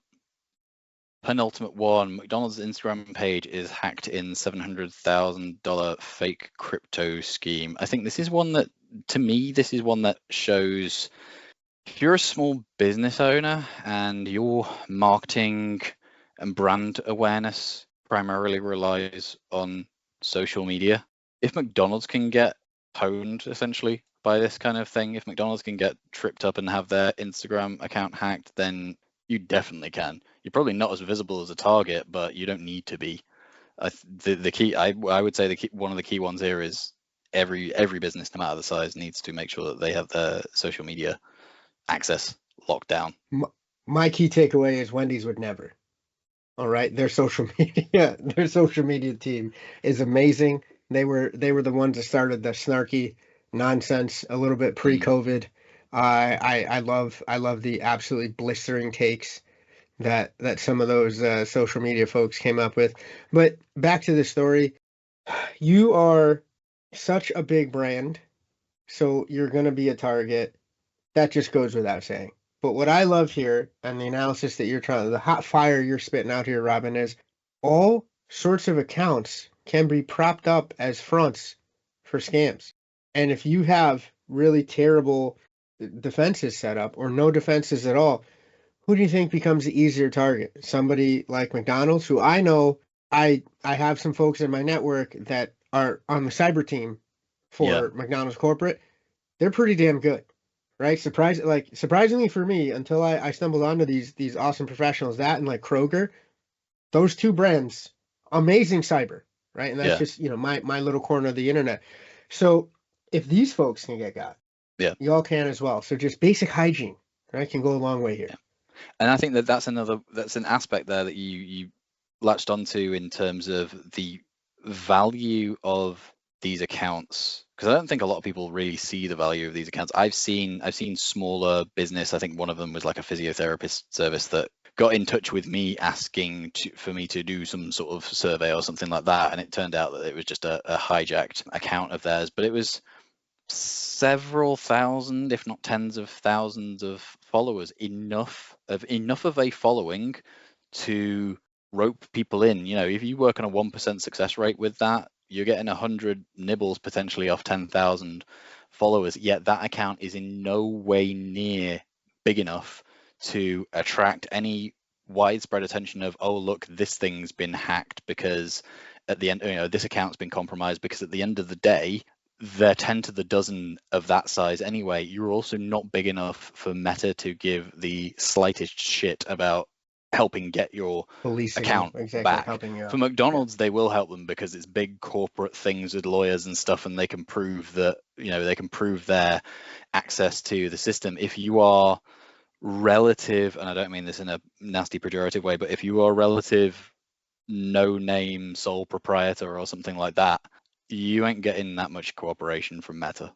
Penultimate one, McDonald's Instagram page is hacked in $700,000 fake crypto scheme. I think this is one that, to me, shows if you're a small business owner and your marketing and brand awareness primarily relies on social media, if McDonald's can get pwned essentially by this kind of thing, if McDonald's can get tripped up and have their Instagram account hacked, then you definitely can. You're probably not as visible as a target, but you don't need to be. The key, I would say, one of the key ones here is every business, no matter the size, needs to make sure that they have their social media access locked down. My key takeaway is Wendy's would never. All right, their social media team is amazing. They were the ones that started the snarky nonsense a little bit pre-COVID. I love the absolutely blistering takes that some of those social media folks came up with. But back to the story, you are such a big brand, so you're going to be a target. That just goes without saying. But what I love here, and the analysis that the hot fire you're spitting out here, Robin, is all sorts of accounts can be propped up as fronts for scams. And if you have really terrible defenses set up or no defenses at all, who do you think becomes the easier target? Somebody like McDonald's, who I know I have some folks in my network that are on the cyber team for McDonald's corporate. They're pretty damn good. Right? Surprisingly for me, until I stumbled onto these awesome professionals, that and like Kroger, those two brands, amazing cyber, right? And that's just, my little corner of the internet. So if these folks can get got, y'all can as well. So just basic hygiene, right, can go a long way here. And I think that's an aspect there that you latched onto in terms of the value of these accounts, because I don't think a lot of people really see the value of these accounts. I've seen smaller business. I think one of them was like a physiotherapist service that got in touch with me asking for me to do some sort of survey or something like that, and it turned out that it was just a hijacked account of theirs, but it was several thousand, if not tens of thousands of followers, enough of a following to rope people in. If you work on a 1% success rate with that, you're getting 100 nibbles potentially off 10,000 followers, yet that account is in no way near big enough to attract any widespread attention of, oh, look, this thing's been hacked, because at the end, this account's been compromised, because at the end of the day, they're 10 to the dozen of that size anyway. You're also not big enough for Meta to give the slightest shit about helping get your account back. For McDonald's, they will help them because it's big corporate things with lawyers and stuff, and they can prove that, they can prove their access to the system. If you are relative, and I don't mean this in a nasty pejorative way, but if you are relative no name sole proprietor or something like that, you ain't getting that much cooperation from Meta.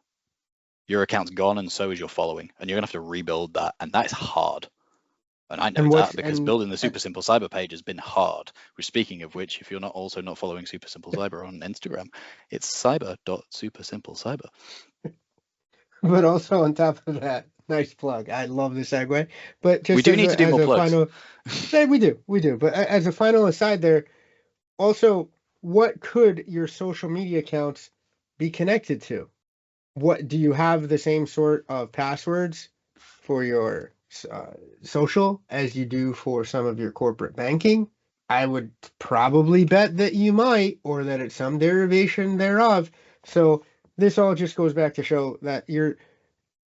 Your account's gone, and so is your following, and you're gonna have to rebuild that, and that's hard. And I know that because building the Super Simple Cyber page has been hard. Which, speaking of which, if you're not following Super Simple Cyber on Instagram, it's cyber.supersimplecyber. But also on top of that, nice plug. I love the segue. But just we do need to do more plugs. We do. But as a final aside there, also, what could your social media accounts be connected to? What do you have the same sort of passwords for your social as you do for some of your corporate banking? I would probably bet that you might, or that it's some derivation thereof. So this all just goes back to show that you're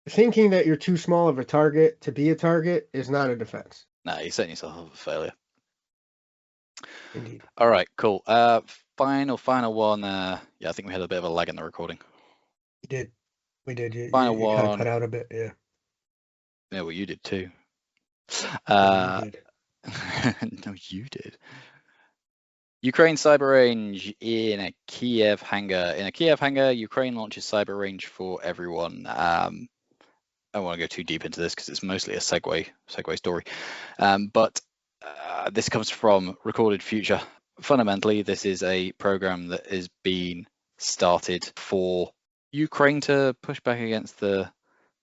thinking that you're too small of a target to be a target is not a defense. Nah, you're setting yourself up for failure. Indeed. All right, cool. Final one. Yeah, I think we had a bit of a lag in the recording. We did. You Final kind of one. cut out a bit, yeah. Yeah, well, you did too. You did. No, you did. Ukraine cyber range in a Kiev hangar. In a Kiev hangar, Ukraine launches cyber range for everyone. I don't want to go too deep into this because it's mostly a segue story. But this comes from Recorded Future. Fundamentally, this is a program that is being started for Ukraine to push back against the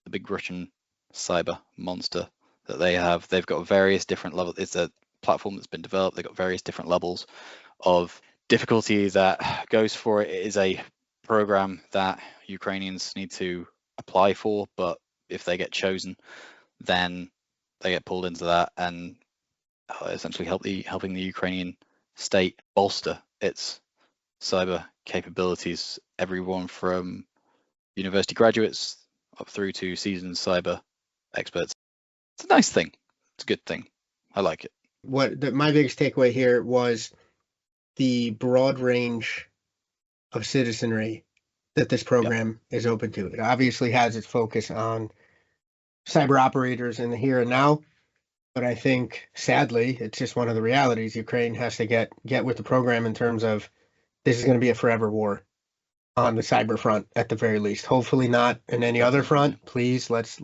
big Russian cyber monster that they have. They've got various different levels. It's a platform that's been developed. They've got various different levels of difficulty that goes for it. It is a program that Ukrainians need to apply for, but if they get chosen, then they get pulled into that and essentially helping the Ukrainian state bolster its cyber capabilities. Everyone from university graduates up through to seasoned cyber experts. It's a nice thing. It's a good thing. I like it. My biggest takeaway here was the broad range of citizenry that this program is open to. It obviously has its focus on cyber operators in the here and now, but I think sadly it's just one of the realities. Ukraine has to get with the program in terms of this is going to be a forever war on the cyber front at the very least. Hopefully not in any other front. Please let's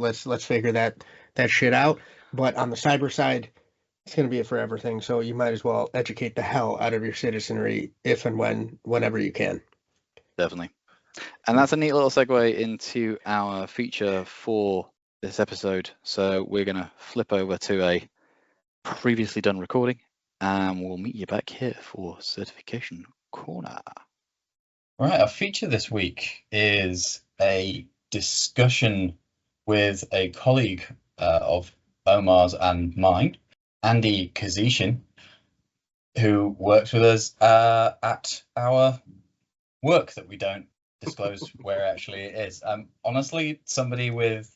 figure that shit out. But on the cyber side, it's going to be a forever thing. So you might as well educate the hell out of your citizenry if and whenever you can. Definitely. And that's a neat little segue into our feature for this episode. So we're going to flip over to a previously done recording and we'll meet you back here for Certification Corner. All right, our feature this week is a discussion with a colleague of Omar's and mine, Andy Kuzyszyn, who works with us at our work that we don't disclose where actually it is. Honestly, somebody with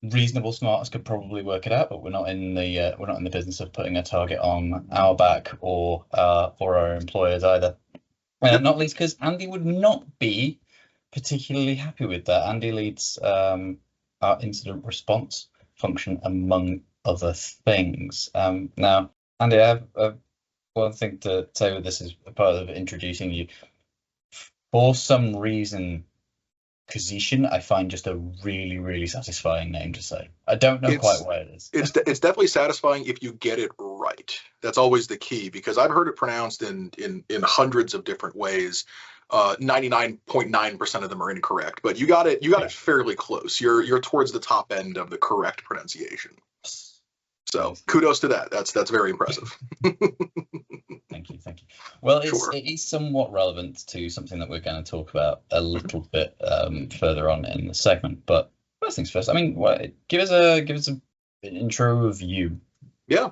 reasonable smarts could probably work it out, but we're not in the business of putting a target on our back or our employers either. Not least because Andy would not be particularly happy with that. Andy leads our incident response function, among other things. Now, Andy, I have one thing to say with this is part of introducing you. For some reason, Kuzyszyn, I find just a really, really satisfying name to say. I don't know quite what it is. It's definitely satisfying if you get it right. That's always the key, because I've heard it pronounced in hundreds of different ways. 99.9% of them are incorrect, but you got it fairly close. You're towards the top end of the correct pronunciation. So kudos to that. That's very impressive. Thank you. Well, it is somewhat relevant to something that we're going to talk about a little bit further on in the segment. But first things first. I mean, give us an intro of you. Yeah.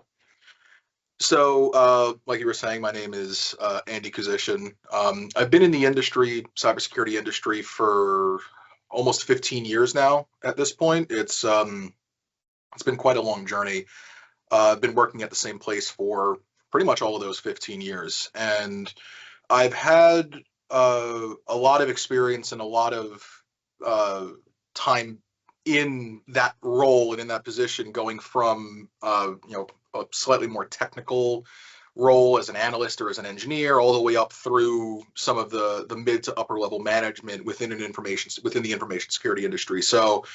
So, like you were saying, my name is Andy Kuzyszyn. I've been in the cybersecurity industry, for almost 15 years now. At this point, it's been quite a long journey. I've been working at the same place for pretty much all of those 15 years. And I've had a lot of experience and a lot of time in that role and in that position, going from a slightly more technical role as an analyst or as an engineer, all the way up through some of the mid to upper level management within the information security industry. So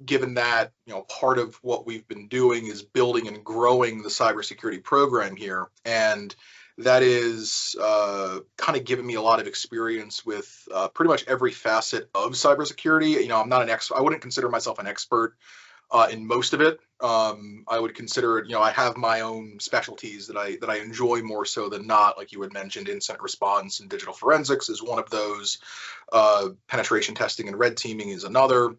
given that, part of what we've been doing is building and growing the cybersecurity program here, and that is kind of given me a lot of experience with pretty much every facet of cybersecurity. I'm not an expert. I wouldn't consider myself an expert in most of it. I would consider it, I have my own specialties that I enjoy more so than not. Like you had mentioned, incident response and digital forensics is one of those. Penetration testing and red teaming is another.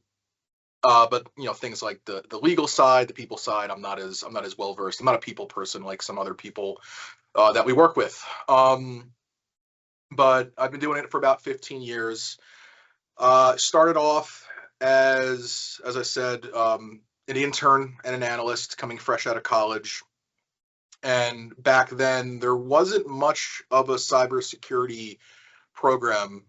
But things like the legal side, the people side, I'm not as well versed. I'm not a people person like some other people that we work with. But I've been doing it for about 15 years. Started off as I said, an intern and an analyst coming fresh out of college. And back then there wasn't much of a cybersecurity program.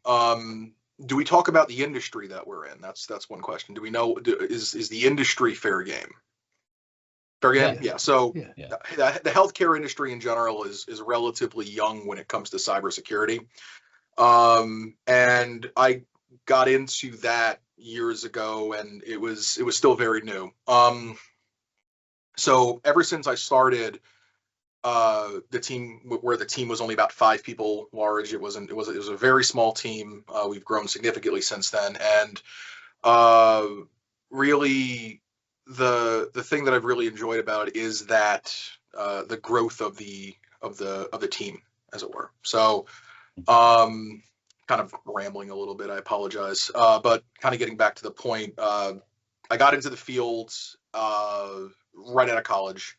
Do we talk about the industry that we're in? That's one question. Do we know, is the industry fair game? Fair game? Yeah. So the healthcare industry in general is relatively young when it comes to cybersecurity. And I got into that years ago, and it was still very new. So ever since I started, the team was only about 5 people large. It was a very small team. We've grown significantly since then, and really the thing that I've really enjoyed about it is that the growth of the team, as it were. So kind of rambling a little bit, I apologize, but kind of getting back to the point, I got into the field right out of college.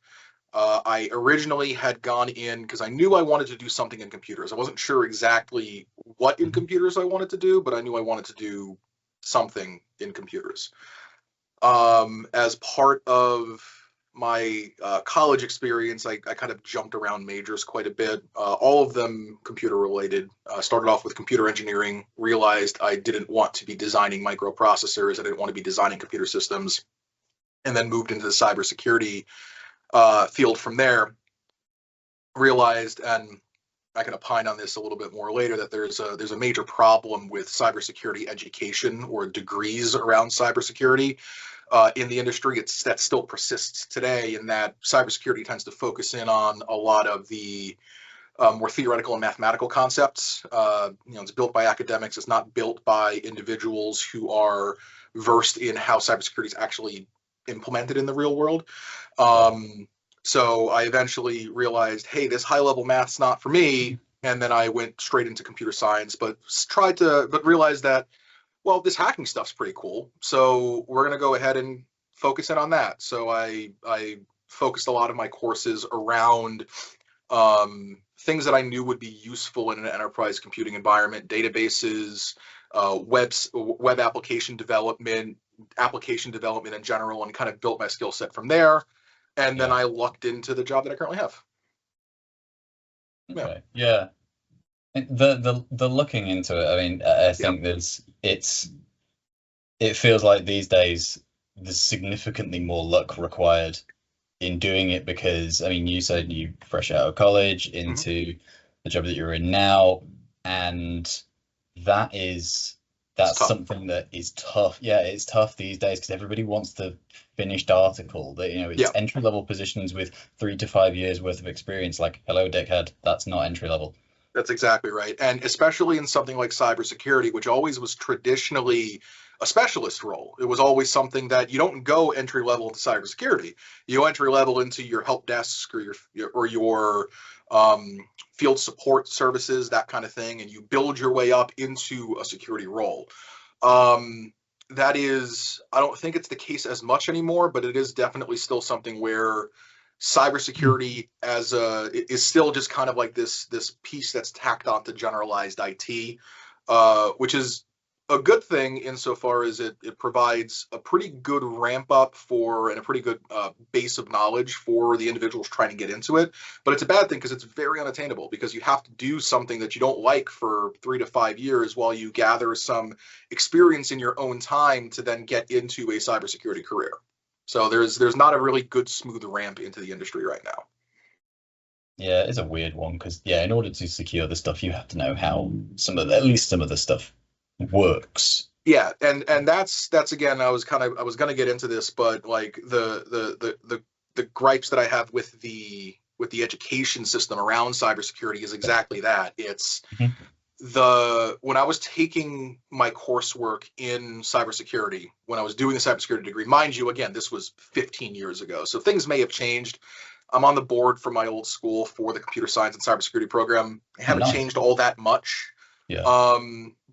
I originally had gone in because I knew I wanted to do something in computers. I wasn't sure exactly what in computers I wanted to do, but I knew I wanted to do something in computers. As part of my college experience, I kind of jumped around majors quite a bit, all of them computer related. Started off with computer engineering, realized I didn't want to be designing microprocessors, I didn't want to be designing computer systems, and then moved into the cybersecurity field from there. Realized, and I can opine on this a little bit more later, that there's a major problem with cybersecurity education or degrees around cybersecurity in the industry. That still persists today, in that cybersecurity tends to focus in on a lot of the more theoretical and mathematical concepts. It's built by academics. It's not built by individuals who are versed in how cybersecurity is actually implemented in the real world. So I eventually realized, hey, this high-level math's not for me, and then I went straight into computer science, but realized that, well, this hacking stuff's pretty cool, so we're gonna go ahead and focus in on that. So I focused a lot of my courses around things that I knew would be useful in an enterprise computing environment: databases, web application development in general, and kind of built my skill set from there. And then I lucked into the job that I currently have. Okay. Yeah. The looking into it, I mean, I think it feels like these days there's significantly more luck required in doing it, because, I mean, you said you fresh out of college into the job that you're in now, and that's something that is tough. Yeah, it's tough these days because everybody wants the finished article. That, it's entry-level positions with 3 to 5 years worth of experience. Like, hello, dickhead, that's not entry level. That's exactly right. And especially in something like cybersecurity, which always was traditionally a specialist role. It was always something that you don't go entry level into cybersecurity. You go entry level into your help desk or your field support services, that kind of thing, and you build your way up into a security role. That is, I don't think it's the case as much anymore, but it is definitely still something where cybersecurity is still just kind of like this piece that's tacked onto generalized IT, which is a good thing insofar as it provides a pretty good ramp up for and a pretty good base of knowledge for the individuals trying to get into it. But it's a bad thing because it's very unattainable, because you have to do something that you don't like for 3 to 5 years while you gather some experience in your own time to then get into a cybersecurity career. So there's not a really good smooth ramp into the industry right now. Yeah, it's a weird one because in order to secure the stuff, you have to know how at least some of the stuff works. Yeah, and that's again, I was going to get into this, but like the gripes that I have with the education system around cybersecurity is exactly that. It's when I was taking my coursework in cybersecurity, when I was doing the cybersecurity degree, mind you, again, this was 15 years ago, so things may have changed. I'm on the board for my old school for the computer science and cybersecurity program. I haven't changed all that much. Yeah.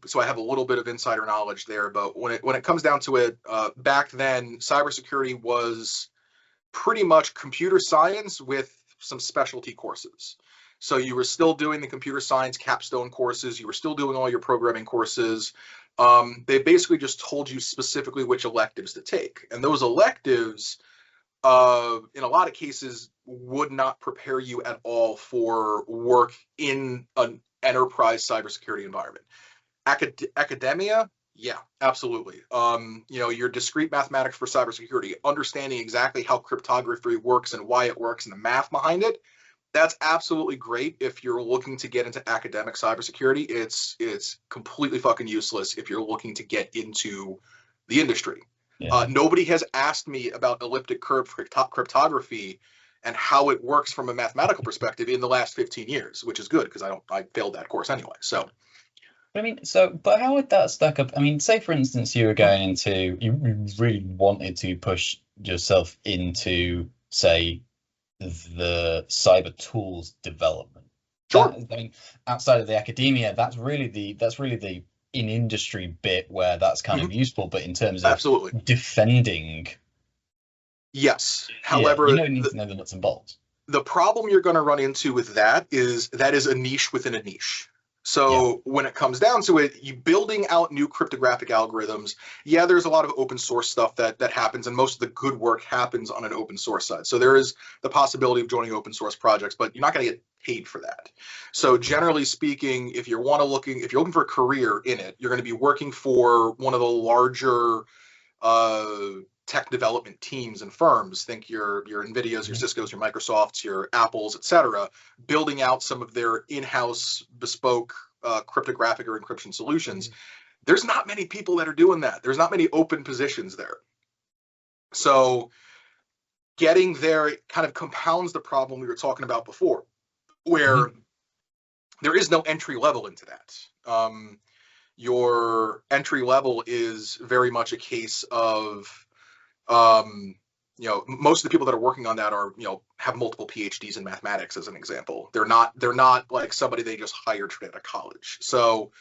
So I have a little bit of insider knowledge there, but when it comes down to it, back then, cybersecurity was pretty much computer science with some specialty courses. So you were still doing the computer science capstone courses. You were still doing all your programming courses. They basically just told you specifically which electives to take. And those electives, in a lot of cases, would not prepare you at all for work in an enterprise cybersecurity environment. Academia, yeah, absolutely. Your discrete mathematics for cybersecurity, understanding exactly how cryptography works and why it works and the math behind it, that's absolutely great if you're looking to get into academic cybersecurity. It's completely fucking useless if you're looking to get into the industry. Yeah. Nobody has asked me about elliptic curve cryptography and how it works from a mathematical perspective in the last 15 years, which is good because I failed that course anyway. So. But how would that stack up? I mean, say for instance, you really wanted to push yourself into, say, the cyber tools development. Sure. Outside of the academia, that's really the in-industry bit where that's kind of useful. But in terms of defending, yes. However, you don't need to know the nuts and bolts. The problem you're going to run into with that is a niche within a niche. So when it comes down to it, you building out new cryptographic algorithms, there's a lot of open source stuff that happens, and most of the good work happens on an open source side. So there is the possibility of joining open source projects, but you're not going to get paid for that. So generally speaking, if you're looking for a career in it, you're going to be working for one of the larger tech development teams and firms. Think your NVIDIAs, your Ciscos, your Microsofts, your Apples, etc., building out some of their in-house bespoke cryptographic or encryption solutions. There's not many people that are doing that. There's not many open positions there. So getting there kind of compounds the problem we were talking about before, where there is no entry level into that. Your entry level is very much a case of most of the people that are working on that are, have multiple PhDs in mathematics, as an example. They're not like somebody they just hired straight out of college. So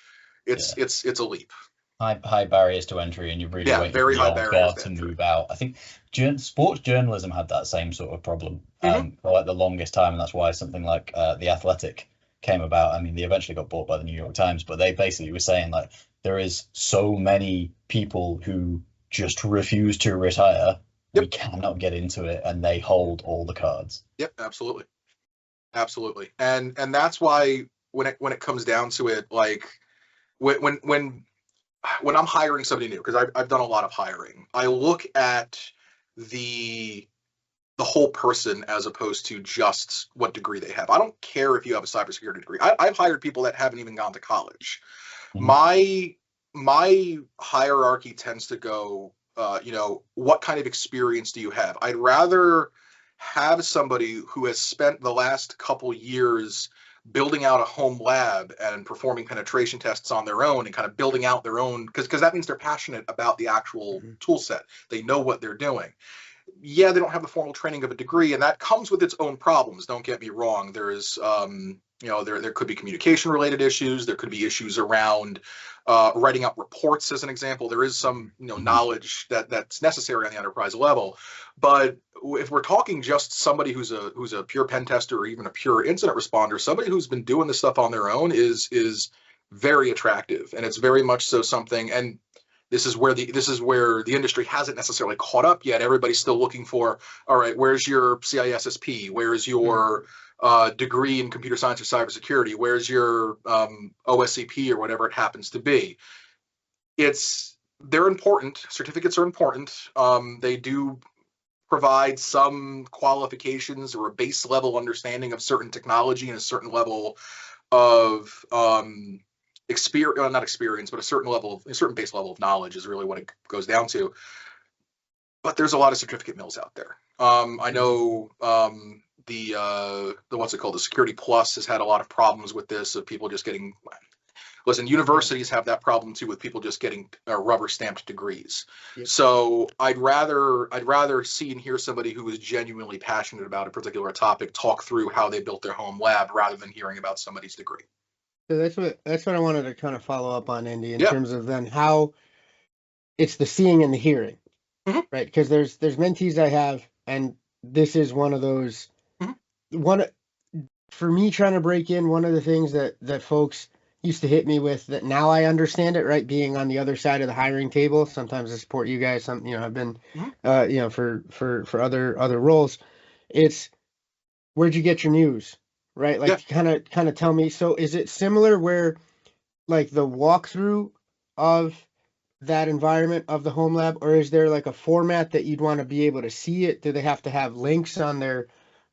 it's a leap. High barriers to entry, and you're really waiting very for high the barriers to move out. I think sports journalism had that same sort of problem for like the longest time, and that's why something like The Athletic came about. I mean, they eventually got bought by the New York Times, but they basically were saying like there is so many people who just refuse to retire. We cannot get into it, and they hold all the cards. Yep, absolutely, and that's why when it comes down to it, like when I'm hiring somebody new, because I've done a lot of hiring, I look at the whole person as opposed to just what degree they have. I don't care if you have a cybersecurity degree. I've hired people that haven't even gone to college. My hierarchy tends to go, what kind of experience do you have? I'd rather have somebody who has spent the last couple years building out a home lab and performing penetration tests on their own and kind of building out their own, because that means they're passionate about the actual tool set. They know what they're doing. They don't have the formal training of a degree, and that comes with its own problems. Don't get me wrong. There is, there could be communication related issues. There could be issues around writing out reports, as an example. There is some knowledge that's necessary on the enterprise level. But if we're talking just somebody who's a pure pen tester or even a pure incident responder, somebody who's been doing this stuff on their own is very attractive, and it's very much so something. And this is where the industry hasn't necessarily caught up yet. Everybody's still looking for, all right, where's your CISSP? Where's your degree in computer science or cybersecurity? Where's your OSCP or whatever it happens to be? They're important. Certificates are important. They do provide some qualifications or a base level understanding of certain technology and a certain level of experience, not experience, but a certain base level of knowledge is really what it goes down to. But there's a lot of certificate mills out there. I know the what's it called, the Security Plus has had a lot of problems with this, of people just getting. Listen, universities have that problem too, with people just getting rubber stamped degrees. Yep. So I'd rather see and hear somebody who is genuinely passionate about a particular topic talk through how they built their home lab, rather than hearing about somebody's degree. So that's what I wanted to kind of follow up on, Andy, in terms of then how it's the seeing and the hearing, right? Because there's mentees I have, and this is one of those. For me trying to break in, one of the things that folks used to hit me with, that now I understand it, right? Being on the other side of the hiring table, sometimes I support you guys. Some, I've been, for other roles. It's, where'd you get your news, right? Like, kind of tell me. So is it similar where, like, the walkthrough of that environment of the home lab, or is there like a format that you'd want to be able to see it? Do they have to have links on their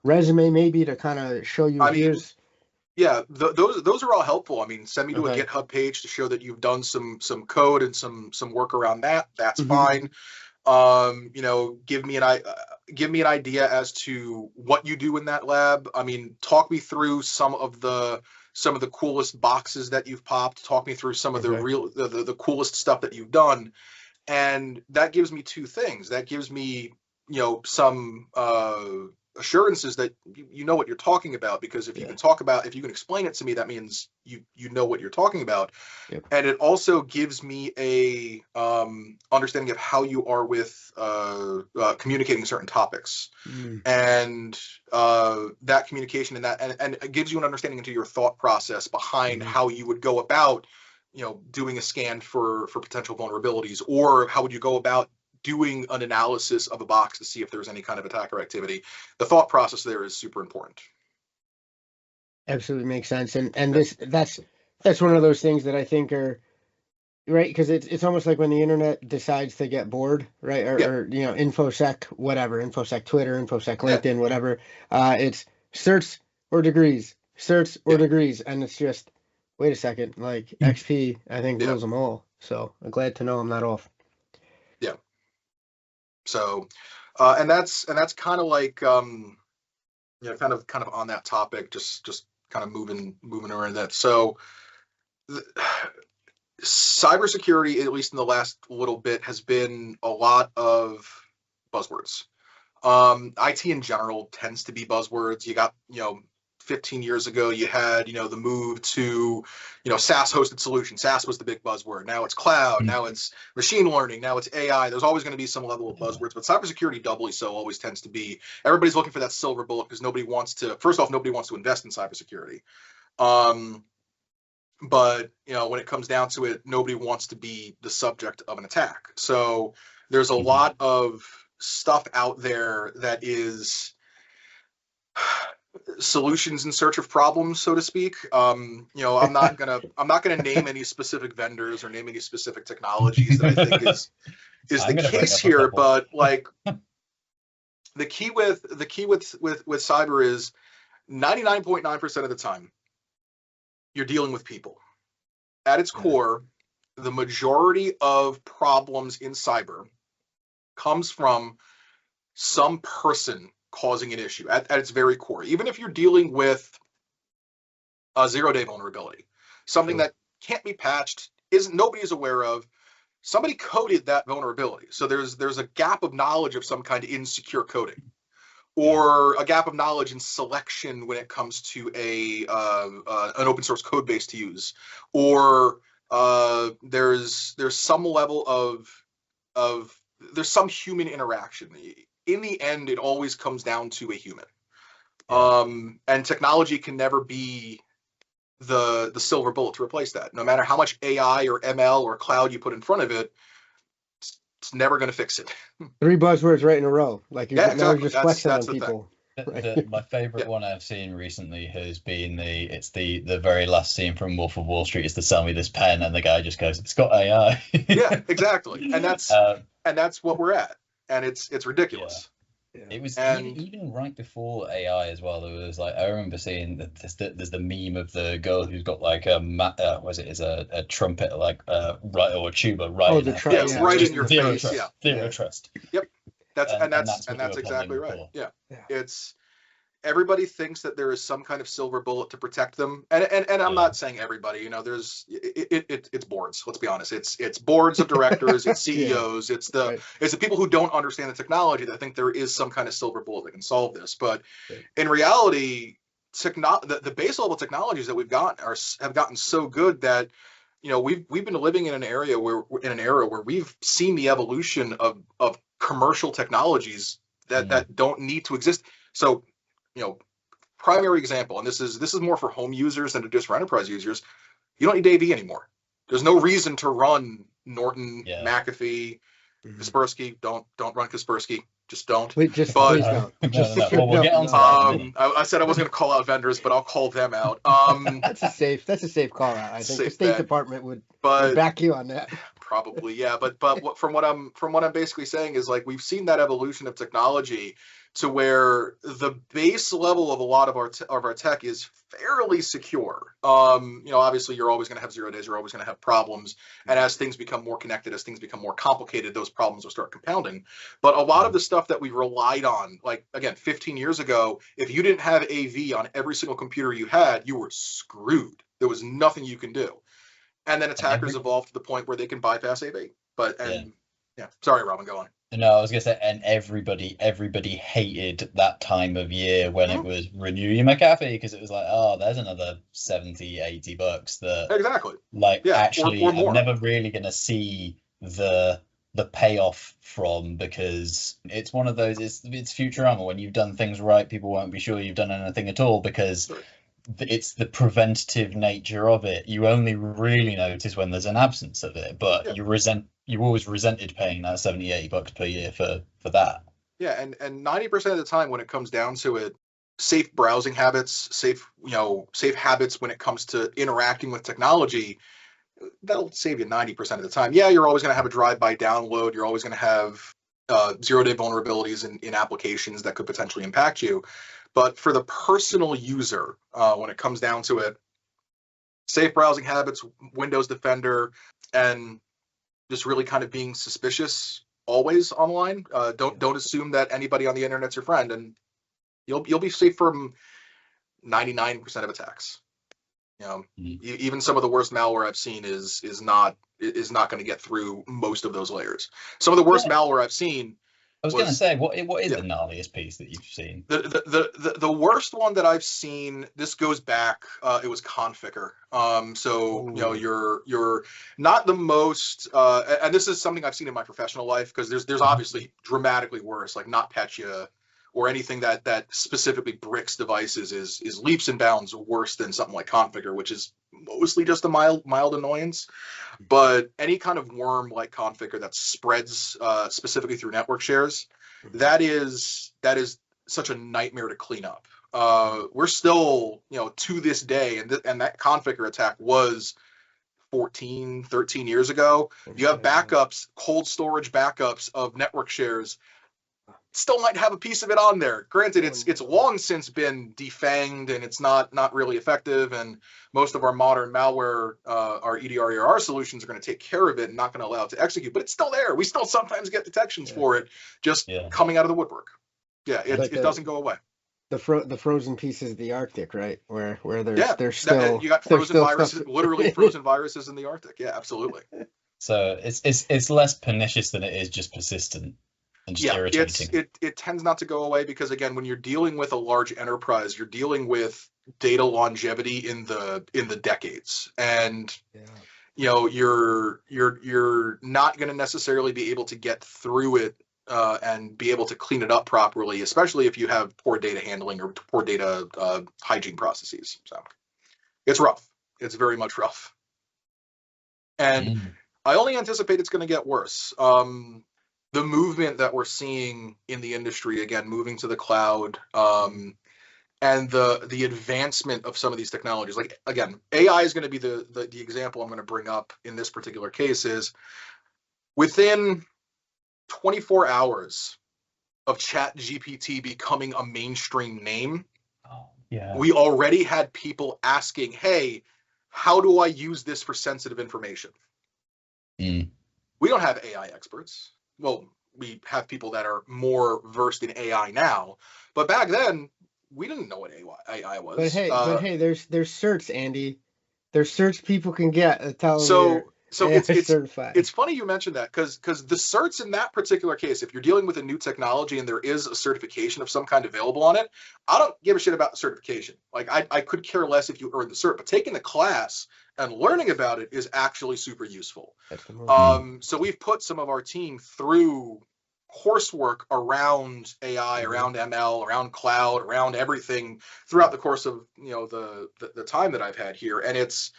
resume maybe to kind of show you here's? Yeah, those are all helpful. I mean, send me to a GitHub page to show that you've done some code and some work around that. That's fine. Give me an idea as to what you do in that lab. I mean, talk me through some of the coolest boxes that you've popped. Talk me through some of the coolest stuff that you've done, and that gives me two things. That gives me some assurances that you know what you're talking about, because if you can explain it to me, that means you know what you're talking about. And it also gives me a understanding of how you are with communicating certain topics, and that communication and it gives you an understanding into your thought process behind how you would go about doing a scan for potential vulnerabilities, or how would you go about doing an analysis of a box to see if there's any kind of attacker activity. The thought process there is super important. Absolutely makes sense. And that's one of those things that I think are right, because it's almost like when the internet decides to get bored, right? Or infosec, whatever, infosec Twitter, infosec LinkedIn, whatever. It's certs or degrees, degrees, and it's just, wait a second, like XP, I think rules them all. So I'm glad to know I'm not off. Yeah. So, and that's kind of like, kind of on that topic, just kind of moving around that. So, cybersecurity, at least in the last little bit, has been a lot of buzzwords. IT in general tends to be buzzwords. You got, 15 years ago, you had, the move to, SaaS hosted solution. SaaS was the big buzzword. Now it's cloud. Now it's machine learning. Now it's AI. There's always going to be some level of buzzwords, but cybersecurity doubly so always tends to be, everybody's looking for that silver bullet, because nobody wants to invest in cybersecurity. But, when it comes down to it, nobody wants to be the subject of an attack. So there's a lot of stuff out there that is solutions in search of problems, so to speak. I'm not gonna name any specific vendors or name any specific technologies that I think is the case here, but like the key with cyber is 99.9% of the time you're dealing with people. At its core, the majority of problems in cyber comes from some person causing an issue at its very core. Even if you're dealing with a zero-day vulnerability, something that can't be patched, nobody is aware of, somebody coded that vulnerability. So there's a gap of knowledge of some kind in secure coding, or a gap of knowledge in selection when it comes to an open source code base to use, or there's some level of there's some human interaction. In the end, it always comes down to a human. And technology can never be the silver bullet to replace that. No matter how much AI or ML or cloud you put in front of it, it's never going to fix it. 3 buzzwords right in a row. Like you're, Yeah, now exactly. you're just That's flexing on the thing. people. My favorite one I've seen recently has been the very last scene from Wolf of Wall Street is to sell me this pen, and the guy just goes, "It's got AI." Yeah, exactly. And that's what we're at, and it's ridiculous. Yeah. It was And- even right before AI as well. There was like, I remember seeing that there's the meme of the girl who's got like a trumpet, like right, or a tuba right Oh, in the her trumpet, face. yeah, right Just in your zero face, trust, yeah. zero trust. That's And that's that's what you were exactly planning right. for. Yeah. Yeah. It's everybody thinks that there is some kind of silver bullet to protect them, and I'm Yeah. not saying everybody. You know, there's it's boards. Let's be honest. It's boards of directors. It's CEOs. It's the Right. it's the people who don't understand the technology that think there is some kind of silver bullet that can solve this. But Right. in reality, the base level technologies that we've got have gotten so good that, you know, we've been living in an era where we've seen the evolution of commercial technologies that don't need to exist. So, you know, primary example, and this is more for home users than it is for enterprise users. You don't need AV anymore. There's no reason to run Norton, McAfee, Kaspersky. Don't run Kaspersky. Just don't. Please don't. No. Just Well, we'll get on to that. I said I wasn't going to call out vendors, but I'll call them out. That's a safe call out. I think the Safe State bet. Department would But back you on that. probably, yeah. But from what I'm basically saying is, like, we've seen that evolution of technology to where the base level of a lot of our tech is fairly secure. You know, obviously you're always going to have 0 days, you're always going to have problems, and as things become more connected, as things become more complicated, those problems will start compounding. But a lot of the stuff that we relied on, like, again, 15 years ago, if you didn't have AV on every single computer you had, you were screwed. There was nothing you can do. And then attackers evolved to the point where they can bypass AV. Sorry, Robin, go on. No, I was gonna say, and everybody hated that time of year when it was renew your McAfee, because it was like, oh, there's another $70-$80 that Exactly. like actually or more. I'm never really gonna see the payoff from, because it's one of those, it's Futurama. When you've done things right, people won't be sure you've done anything at all, because it's the preventative nature of it. You only really notice when there's an absence of it, but you always resented paying that $70-$80 per year for that. Yeah, and 90% of the time when it comes down to it, safe browsing habits, safe habits when it comes to interacting with technology, that'll save you 90% of the time. Yeah, you're always going to have a drive-by download. You're always going to have 0-day vulnerabilities in applications that could potentially impact you. But for the personal user, when it comes down to it, safe browsing habits, Windows Defender, and just really kind of being suspicious always online. Don't assume that anybody on the internet's your friend, and you'll be safe from 99% of attacks. You know, even some of the worst malware I've seen is not going to get through most of those layers. Some of the worst malware I've seen. I was going to say, what is the gnarliest piece that you've seen? The worst one that I've seen, this goes back, it was Configure. So, you know, you're not the most, and this is something I've seen in my professional life, because there's obviously dramatically worse, like NotPetya or anything that specifically bricks devices is leaps and bounds worse than something like Configure, which is mostly just a mild annoyance. But any kind of worm like Configure that spreads specifically through network shares, that is such a nightmare to clean up. We're still, you know, to this day, and that Configure attack was 13 years ago. You have backups, cold storage backups of network shares. Still might have a piece of it on there. Granted, it's long since been defanged and it's not really effective. And most of our modern malware, our EDR/ER solutions are going to take care of it and not going to allow it to execute. But it's still there. We still sometimes get detections for it, just coming out of the woodwork. Yeah, it doesn't go away. The frozen pieces of the Arctic, right? Where there's still you got frozen viruses, literally frozen viruses in the Arctic. Yeah, absolutely. So it's less pernicious than it is just persistent. It tends not to go away, because again, when you're dealing with a large enterprise, you're dealing with data longevity in the decades, and you know, you're not going to necessarily be able to get through it and be able to clean it up properly, especially if you have poor data handling or poor data hygiene processes. So It's rough. It's very much rough. And I only anticipate it's going to get worse. The movement that we're seeing in the industry, again, moving to the cloud, and the advancement of some of these technologies, like, again, AI is going to be the example I'm going to bring up in this particular case. Is within 24 hours of ChatGPT becoming a mainstream name, we already had people asking, hey, how do I use this for sensitive information? We don't have AI experts. Well, we have people that are more versed in AI now, but back then we didn't know what AI was. But hey, there's certs, Andy. There's certs people can get that tell them so it's certified. It's funny you mentioned that because the certs in that particular case, if you're dealing with a new technology and there is a certification of some kind available on it, I don't give a shit about the certification. Like I could care less if you earn the cert, but taking the class and learning about it is actually super useful. So we've put some of our team through coursework around AI, around ML, around cloud, around everything throughout the course of the time that I've had here, and it's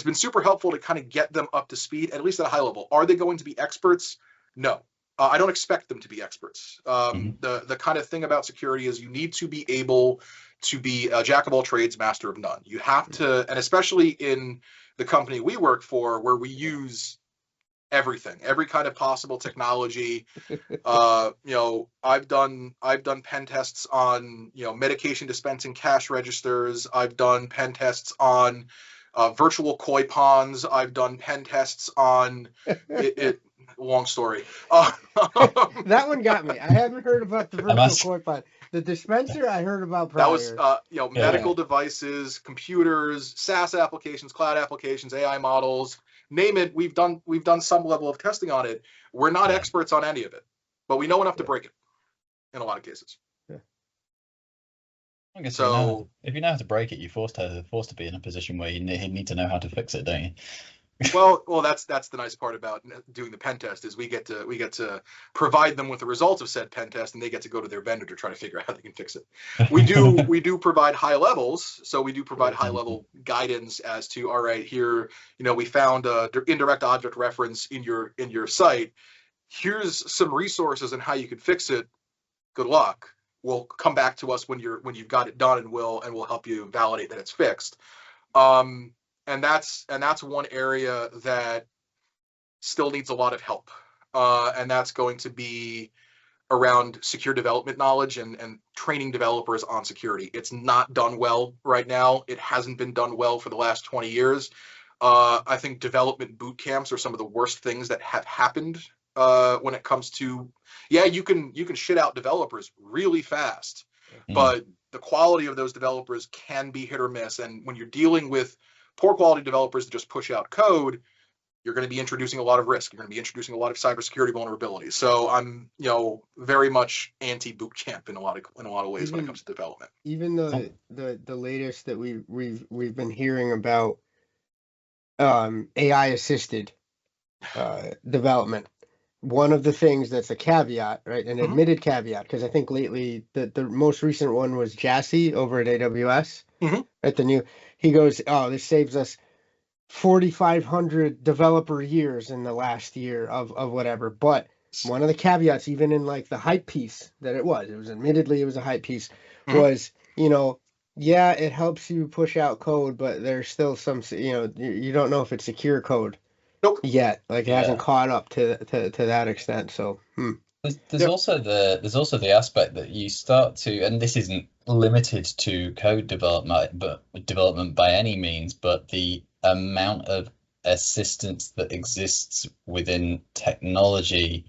been super helpful to kind of get them up to speed, at least at a high level. Are they going to be experts? No. I don't expect them to be experts. The kind of thing about security is you need to be able to be a jack of all trades, master of none. You have to, and especially in the company we work for, where we use everything, every kind of possible technology. I've done pen tests on medication dispensing cash registers. I've done pen tests on virtual koi ponds. I've done pen tests on it. Long story. That one got me. I haven't heard about the virtual koi pond. The dispenser I heard about prior. That was medical devices, computers, SaaS applications, cloud applications, AI models. Name it. We've done some level of testing on it. We're not experts on any of it, but we know enough to break it in a lot of cases. I guess so if you know how to break it, you're forced to be in a position where you need to know how to fix it, don't you? Well, that's the nice part about doing the pen test is we get to provide them with the results of said pen test, and they get to go to their vendor to try to figure out how they can fix it. We do provide high levels, so we do provide high level guidance as to, all right, here we found a indirect object reference in your site. Here's some resources and how you could fix it. Good luck. We'll come back to us when you've got it done, and we'll help you validate that it's fixed. And that's one area that still needs a lot of help. And that's going to be around secure development knowledge and training developers on security. It's not done well right now. It hasn't been done well for the last 20 years. I think development boot camps are some of the worst things that have happened when it comes to, you can shit out developers really fast, but the quality of those developers can be hit or miss. And when you're dealing with poor quality developers that just push out code, you're going to be introducing a lot of risk. You're going to be introducing a lot of cybersecurity vulnerabilities. So I'm, very much anti boot camp in a lot of ways when it comes to development. Even the latest that we've been hearing about AI assisted development. One of the things that's a caveat, right? An admitted caveat, because I think lately the most recent one was Jassy over at AWS. At the new, he goes, oh, this saves us 4,500 developer years in the last year of whatever. But one of the caveats, even in like the hype piece that it was admittedly a hype piece, was, it helps you push out code, but there's still some, you don't know if it's secure code. Nope. Yet, like it hasn't caught up to that extent. So there's also the aspect that you start to, and this isn't limited to code development by any means, but the amount of assistance that exists within technology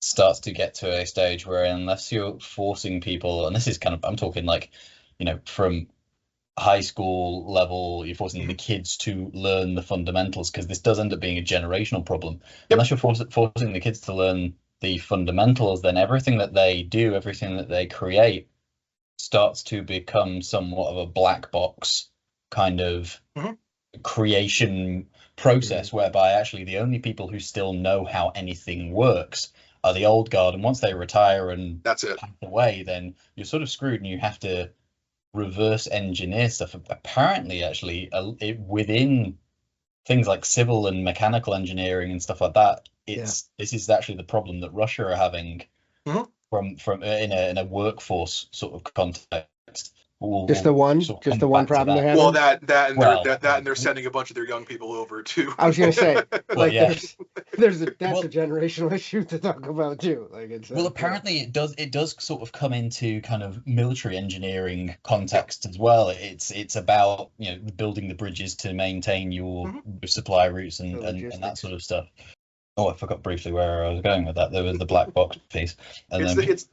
starts to get to a stage where, unless you're forcing people, and this is kind of, I'm talking like, from high school level, you're forcing the kids to learn the fundamentals, because this does end up being a generational problem. Unless you're forcing the kids to learn the fundamentals, then everything that they do, everything that they create starts to become somewhat of a black box kind of creation process, whereby actually the only people who still know how anything works are the old guard, and once they retire and that's it, pass away, then you're sort of screwed, and you have to reverse engineer stuff. Apparently, actually, within things like civil and mechanical engineering and stuff like that, this is actually the problem that Russia are having from in a workforce sort of context. Just the one problem they're having. Well, and they're sending a bunch of their young people over too. I was gonna say, like, that's a generational issue to talk about too. Like, it's apparently it does sort of come into kind of military engineering context as well. It's about, you know, building the bridges to maintain your supply routes and that sort of stuff. Oh, I forgot briefly where I was going with that. There was the black box piece. And it's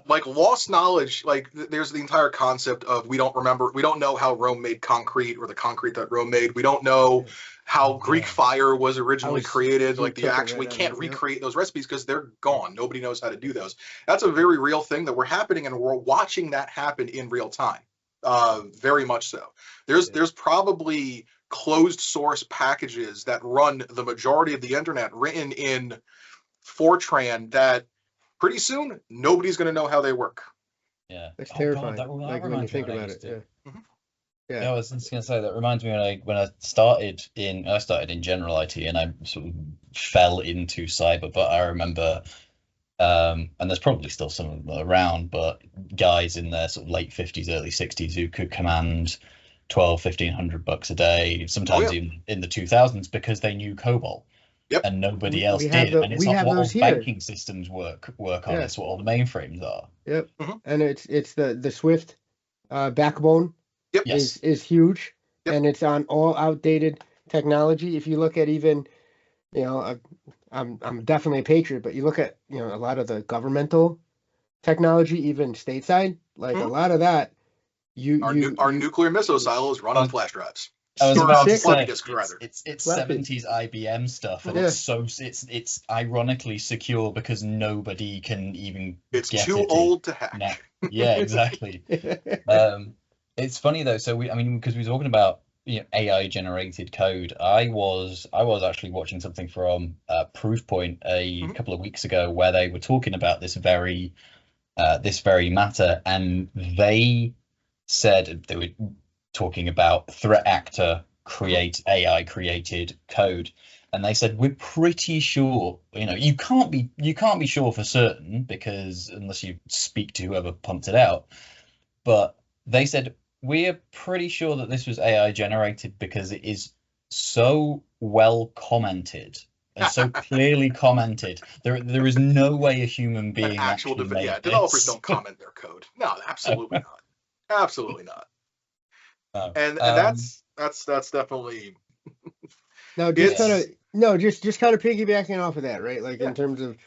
like lost knowledge. Like there's the entire concept of we don't know how Rome made concrete or the concrete that Rome made. We don't know how Greek fire was originally created. Like we can't recreate those recipes because they're gone. Nobody knows how to do those. That's a very real thing that we're happening, and we're watching that happen in real time. Very much so. There's probably closed source packages that run the majority of the internet written in Fortran that pretty soon nobody's going to know how they work. Yeah, it's terrifying. Like when you think about it. Yeah, I was just going to say that reminds me when I started in general IT and I sort of fell into cyber, but I remember and there's probably still some of them around, but guys in their sort of late 50s, early 60s who could command $1,200-$1,500 a day, sometimes even in the 2000s, because they knew COBOL. And nobody else did. And it's not what all banking systems work on. It's what all the mainframes are. And it's the Swift backbone is huge, and it's on all outdated technology. If you look at even, you know, I'm definitely a patriot, but you look at, you know, a lot of the governmental technology, even stateside, like a lot of that. Our nuclear missile silos run on flash drives. I was about to say it's 70s IBM stuff, and it's ironically secure because nobody can even. It's too old to hack. Yeah, exactly. It's funny though. So because we were talking about, you know, AI generated code. I was actually watching something from Proofpoint a couple of weeks ago where they were talking about this very matter, and they said they were talking about threat actor create AI created code, and they said, we're pretty sure, you know, you can't be sure for certain because unless you speak to whoever pumped it out, but they said we're pretty sure that this was AI generated because it is so well commented and so clearly commented. There is no way a human being developers don't comment their code. No, absolutely not. Absolutely not. And that's definitely just kind of piggybacking off of that, right? Like in terms of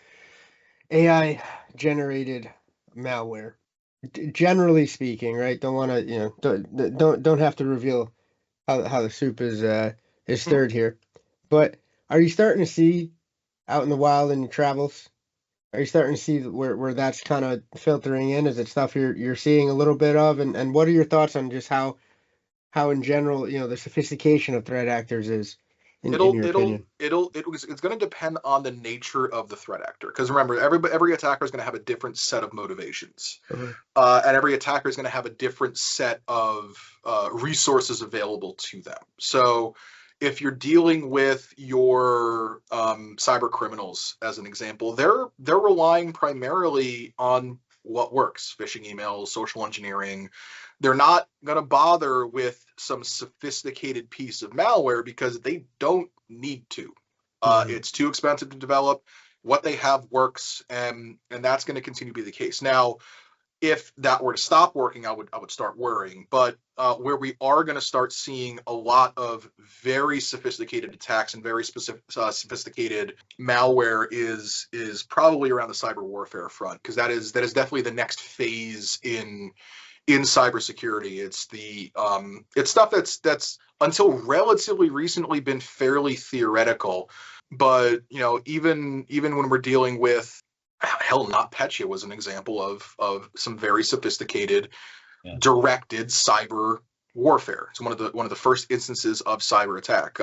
AI generated malware, generally speaking, right? Don't want to, you know, don't have to reveal how the soup is stirred here, but are you starting to see out in the wild in your travels? Are you starting to see where that's kind of filtering in? Is it stuff you're seeing a little bit of? And what are your thoughts on just how in general, you know, the sophistication of threat actors is? It's going to depend on the nature of the threat actor, because remember, every attacker is going to have a different set of motivations, and every attacker is going to have a different set of resources available to them. So if you're dealing with your cyber criminals, as an example, they're relying primarily on what works: phishing emails, social engineering. They're not going to bother with some sophisticated piece of malware because they don't need to. It's too expensive to develop. What they have works, and that's going to continue to be the case. Now, if that were to stop working, I would start worrying. But where we are going to start seeing a lot of very sophisticated attacks and very sophisticated malware is probably around the cyber warfare front, because that is definitely the next phase in cybersecurity. It's stuff that's until relatively recently been fairly theoretical, but you know, even when we're dealing with, hell, NotPetya was an example of some very sophisticated directed cyber warfare. It's one of the first instances of cyber attack,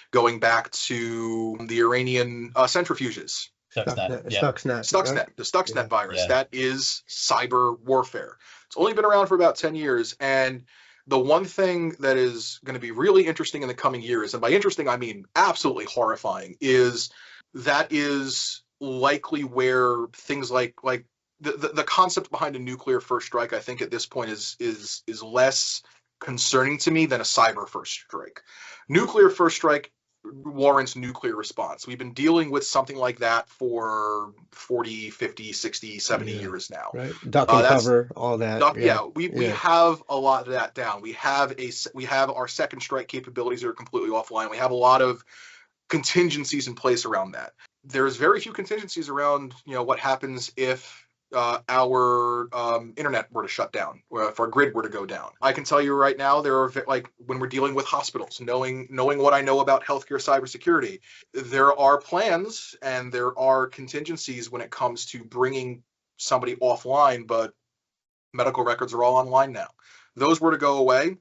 going back to the Iranian centrifuges Stuxnet. Yeah. Stuxnet. Right? The Stuxnet virus. Yeah. That is cyber warfare. It's only been around for about 10 years. And the one thing that is going to be really interesting in the coming years, and by interesting, I mean absolutely horrifying, is that is likely where things like the concept behind a nuclear first strike, I think at this point is less concerning to me than a cyber first strike. Nuclear first strike warrants nuclear response. We've been dealing with something like that for 40, 50, 60, 70 years now. Right. Duck and cover, all that. We have a lot of that down. We have our second strike capabilities that are completely offline. We have a lot of contingencies in place around that. There's very few contingencies around, what happens if our internet were to shut down, or if our grid were to go down. I can tell you right now, there are, like, when we're dealing with hospitals, knowing what I know about healthcare cybersecurity, there are plans and there are contingencies when it comes to bringing somebody offline, but medical records are all online now. Those were to go away,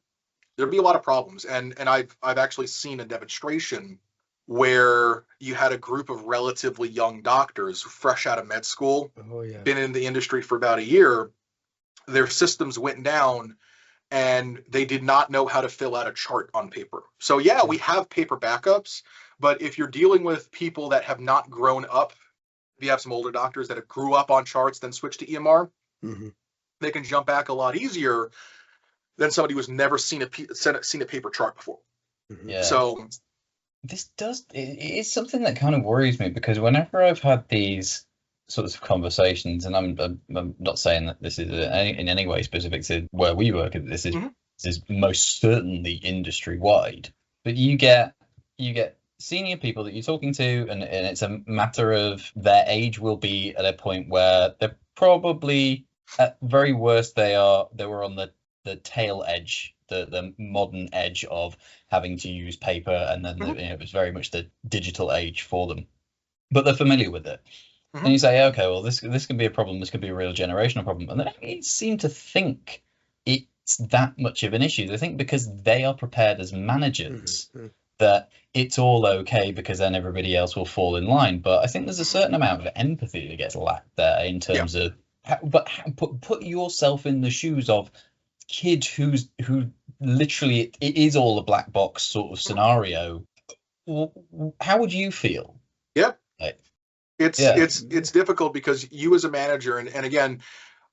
there'd be a lot of problems. And I've actually seen a demonstration where you had a group of relatively young doctors fresh out of med school, been in the industry for about a year. Their systems went down and they did not know how to fill out a chart on paper. So yeah, we have paper backups, but if you're dealing with people that have not grown up, if you have some older doctors that have grew up on charts, then switch to EMR, they can jump back a lot easier than somebody who's never seen a paper chart before. Yeah. So it is something that kind of worries me, because whenever I've had these sorts of conversations, and I'm not saying that this is in any way specific to where we work, this is most certainly industry wide, but you get senior people that you're talking to, and it's a matter of their age will be at a point where they're probably, at very worst, they were on the tail edge, the modern edge of having to use paper, and then it was very much the digital age for them, but they're familiar with it. And you say, okay, well, this can be a problem, this could be a real generational problem, and they don't seem to think it's that much of an issue. They think because they are prepared as managers that it's all okay, because then everybody else will fall in line. But I think there's a certain amount of empathy that gets lacked there in terms of put yourself in the shoes of kid who literally it is all a black box sort of scenario. How would you feel? It's difficult, because you as a manager, and again,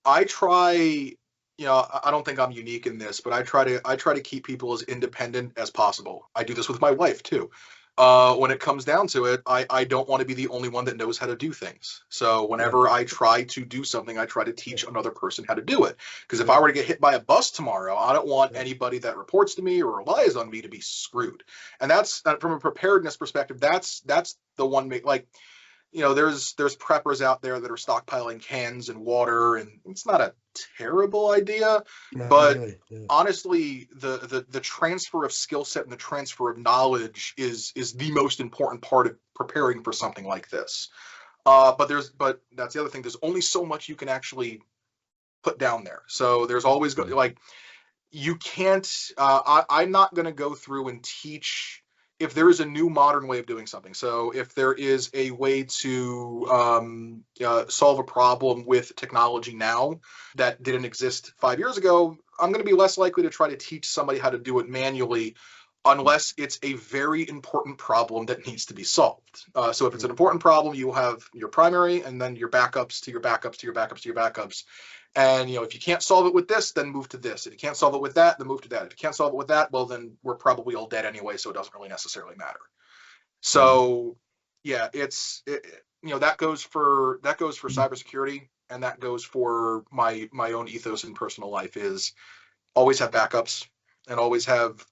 I try, I don't think I'm unique in this, but I try to keep people as independent as possible. I do this with my wife too. When it comes down to it, I don't want to be the only one that knows how to do things. So whenever I try to do something, I try to teach another person how to do it. Because if I were to get hit by a bus tomorrow, I don't want anybody that reports to me or relies on me to be screwed. And that's, from a preparedness perspective, that's the one, there's preppers out there that are stockpiling cans and water, and it's not a terrible idea, honestly, the transfer of skill set and the transfer of knowledge is the most important part of preparing for something like this. But that's the other thing. There's only so much you can actually put down there. So there's always you can't. I'm not going to go through and teach. If there is a new modern way of doing something, so if there is a way to solve a problem with technology now that didn't exist 5 years ago, I'm going to be less likely to try to teach somebody how to do it manually, unless it's a very important problem that needs to be solved. So if it's an important problem, you have your primary and then your backups to your backups to your backups to your backups. And, if you can't solve it with this, then move to this. If you can't solve it with that, then move to that. If you can't solve it with that, well, then we're probably all dead anyway, so it doesn't really necessarily matter. So, that goes for cybersecurity, and that goes for my own ethos in personal life is always have backups and always have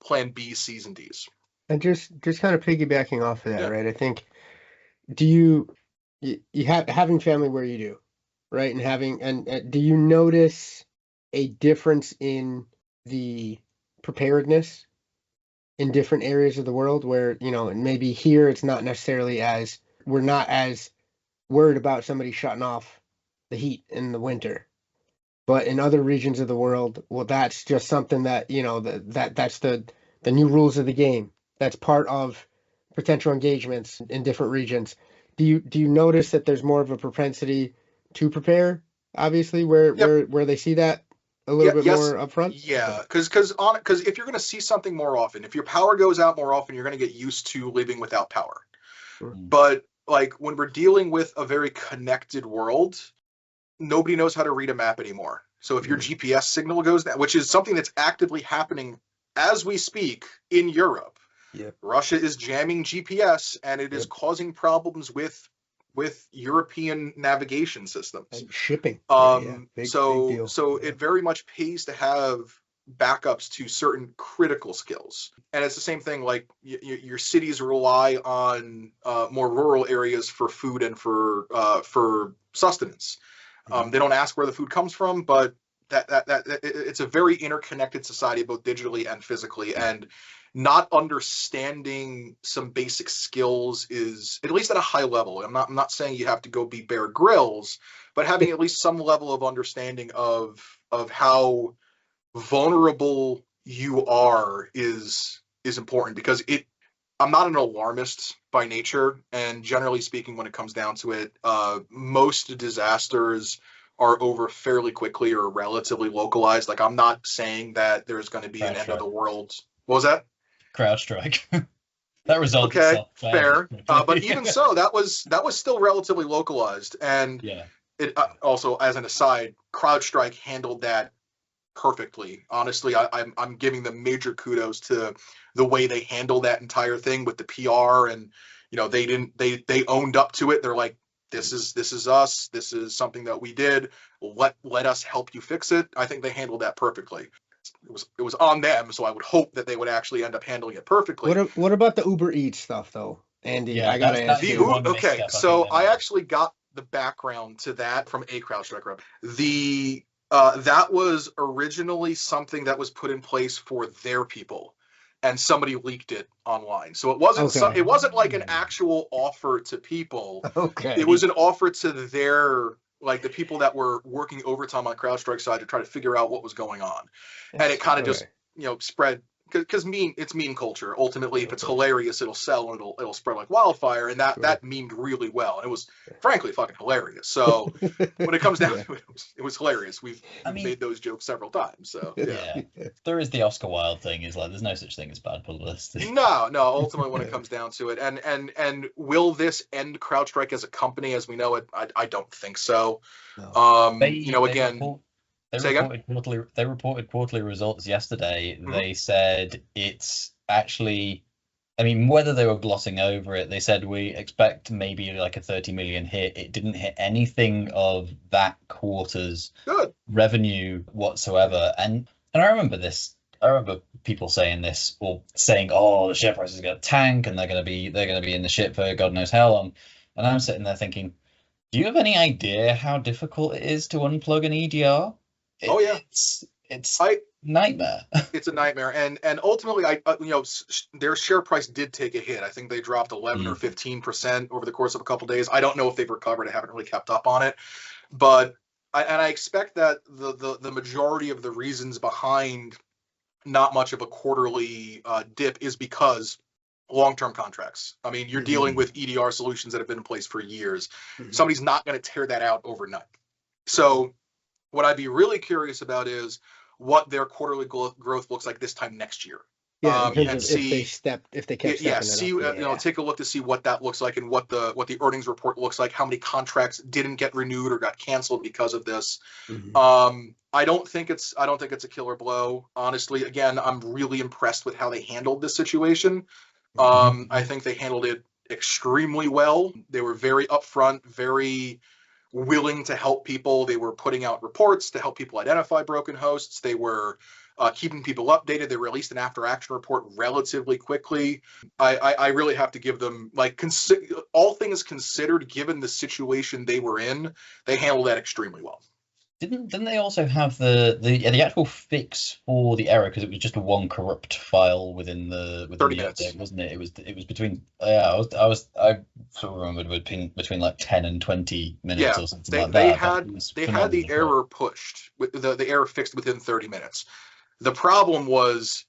plan B, C's, and D's. And just kind of piggybacking off of that, right? I think, do you having family where you do? Right, and do you notice a difference in the preparedness in different areas of the world where, maybe here it's not necessarily we're not as worried about somebody shutting off the heat in the winter, but in other regions of the world, well, that's just something that, that's the new rules of the game. That's part of potential engagements in different regions. Do you notice that there's more of a propensity to prepare? Obviously, where they see that a little bit more upfront. Yeah, because if you're going to see something more often, if your power goes out more often, you're going to get used to living without power. But like when we're dealing with a very connected world, nobody knows how to read a map anymore. So if your GPS signal goes down, which is something that's actively happening as we speak in Europe, Russia is jamming GPS and it is causing problems with European navigation systems and shipping. Big deal. So it very much pays to have backups to certain critical skills. And it's the same thing, like your cities rely on more rural areas for food and for sustenance. They don't ask where the food comes from, but that it's a very interconnected society, both digitally and physically. And not understanding some basic skills is, at least at a high level. I'm not saying you have to go be Bear Grylls, but having at least some level of understanding of how vulnerable you are is important, because I'm not an alarmist by nature, and generally speaking, when it comes down to it, most disasters are over fairly quickly or relatively localized. Like, I'm not saying that there's going to be an end of the world. What was that? CrowdStrike. That resulted. Okay, fair. But even so, that was still relatively localized, and it also, as an aside, CrowdStrike handled that perfectly. Honestly, I'm giving them major kudos to the way they handled that entire thing with the PR, and they owned up to it. They're like, this is us. This is something that we did. Let us help you fix it. I think they handled that perfectly. It was on them, so I would hope that they would actually end up handling it perfectly. What about the Uber Eats stuff, though, Andy? Yeah, I gotta ask you. Okay, so I actually got the background to that from a CrowdStrike rep. That was originally something that was put in place for their people, and somebody leaked it online. So it wasn't it wasn't like an actual offer to people. Okay. It was an offer to the people that were working overtime on CrowdStrike side to try to figure out what was going on. And it kind of just spread, because it's meme culture. Ultimately, if it's hilarious, it'll sell and it'll spread like wildfire, and that memed really well. And it was frankly fucking hilarious. So when it comes down to it, it was hilarious. We've made those jokes several times. So there is the Oscar Wilde thing. Is like, there's no such thing as bad publicity. No. Ultimately, when it comes down to it, and will this end CrowdStrike as a company as we know it? I don't think so. No. They reported quarterly results yesterday. Mm-hmm. They said it's actually, whether they were glossing over it, they said we expect maybe like a 30 million hit. It didn't hit anything of that quarter's revenue whatsoever. And I remember this. I remember people saying this, or saying, "Oh, the share price is going to tank, and they're going to be in the shit for God knows how long." And I'm sitting there thinking, do you have any idea how difficult it is to unplug an EDR? It's a nightmare. It's a nightmare, and ultimately, their share price did take a hit. I think they dropped 11 or 15% over the course of a couple of days. I don't know if they've recovered. I haven't really kept up on it, but I expect that the majority of the reasons behind not much of a quarterly dip is because long-term contracts. You're dealing with EDR solutions that have been in place for years. Somebody's not going to tear that out overnight. So what I'd be really curious about is what their quarterly growth looks like this time next year. And see if they kept take a look to see what that looks like, and what the earnings report looks like, how many contracts didn't get renewed or got canceled because of this. I don't think it's a killer blow. Honestly, again, I'm really impressed with how they handled this situation. I think they handled it extremely well. They were very upfront, very willing to help people. They were putting out reports to help people identify broken hosts. They were keeping people updated. They released an after-action report relatively quickly. I really have to give them, all things considered, given the situation they were in, they handled that extremely well. Didn't they also have the actual fix for the error, because it was just one corrupt file within the 30 minutes, update, wasn't it? It was between I sort of remembered between like 10 and 20 minutes or something like that. They had the error pushed, the error fixed within 30 minutes. The problem was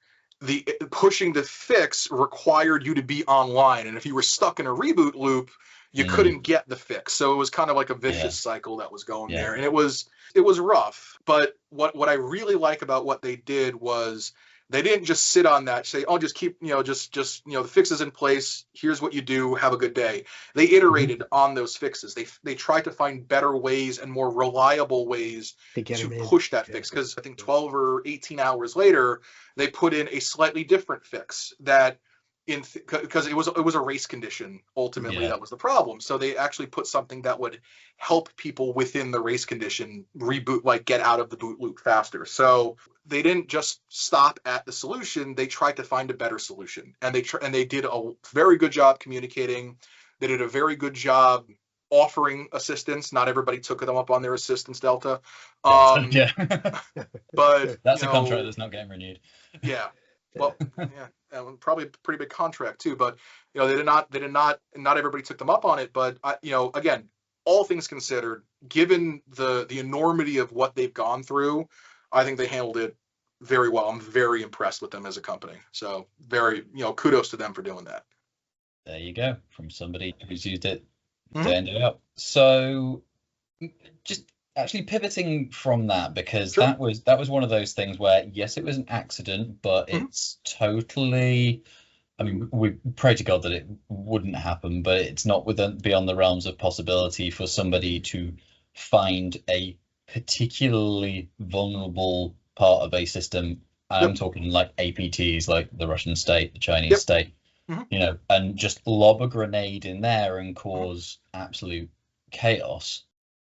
pushing the fix required you to be online, and if you were stuck in a reboot loop, you couldn't get the fix. So it was kind of like a vicious cycle that was going there. And it was rough. But what I really like about what they did was they didn't just sit on that, say, oh, just keep, the fix is in place. Here's what you do. Have a good day. They iterated on those fixes. They tried to find better ways and more reliable ways to push that fix. Because I think 12 or 18 hours later, they put in a slightly different fix that because it was a race condition ultimately that was the problem. So they actually put something that would help people within the race condition reboot, like get out of the boot loop faster. So they didn't just stop at the solution. They tried to find a better solution, and they did a very good job communicating. They did a very good job offering assistance. Not everybody took them up on their assistance, Delta. But that's a contract that's not getting renewed. Yeah. Well, yeah, and probably a pretty big contract too. But not everybody took them up on it. But again, all things considered, given the enormity of what they've gone through, I think they handled it very well. I'm very impressed with them as a company. So kudos to them for doing that. There you go, from somebody who's used it day in, day out. So just actually pivoting from that, because that was one of those things where, yes, it was an accident, but it's totally, I mean, we pray to God that it wouldn't happen, but it's not beyond the realms of possibility for somebody to find a particularly vulnerable part of a system. I'm talking like APTs, like the Russian state, the Chinese state, and just lob a grenade in there and cause absolute chaos.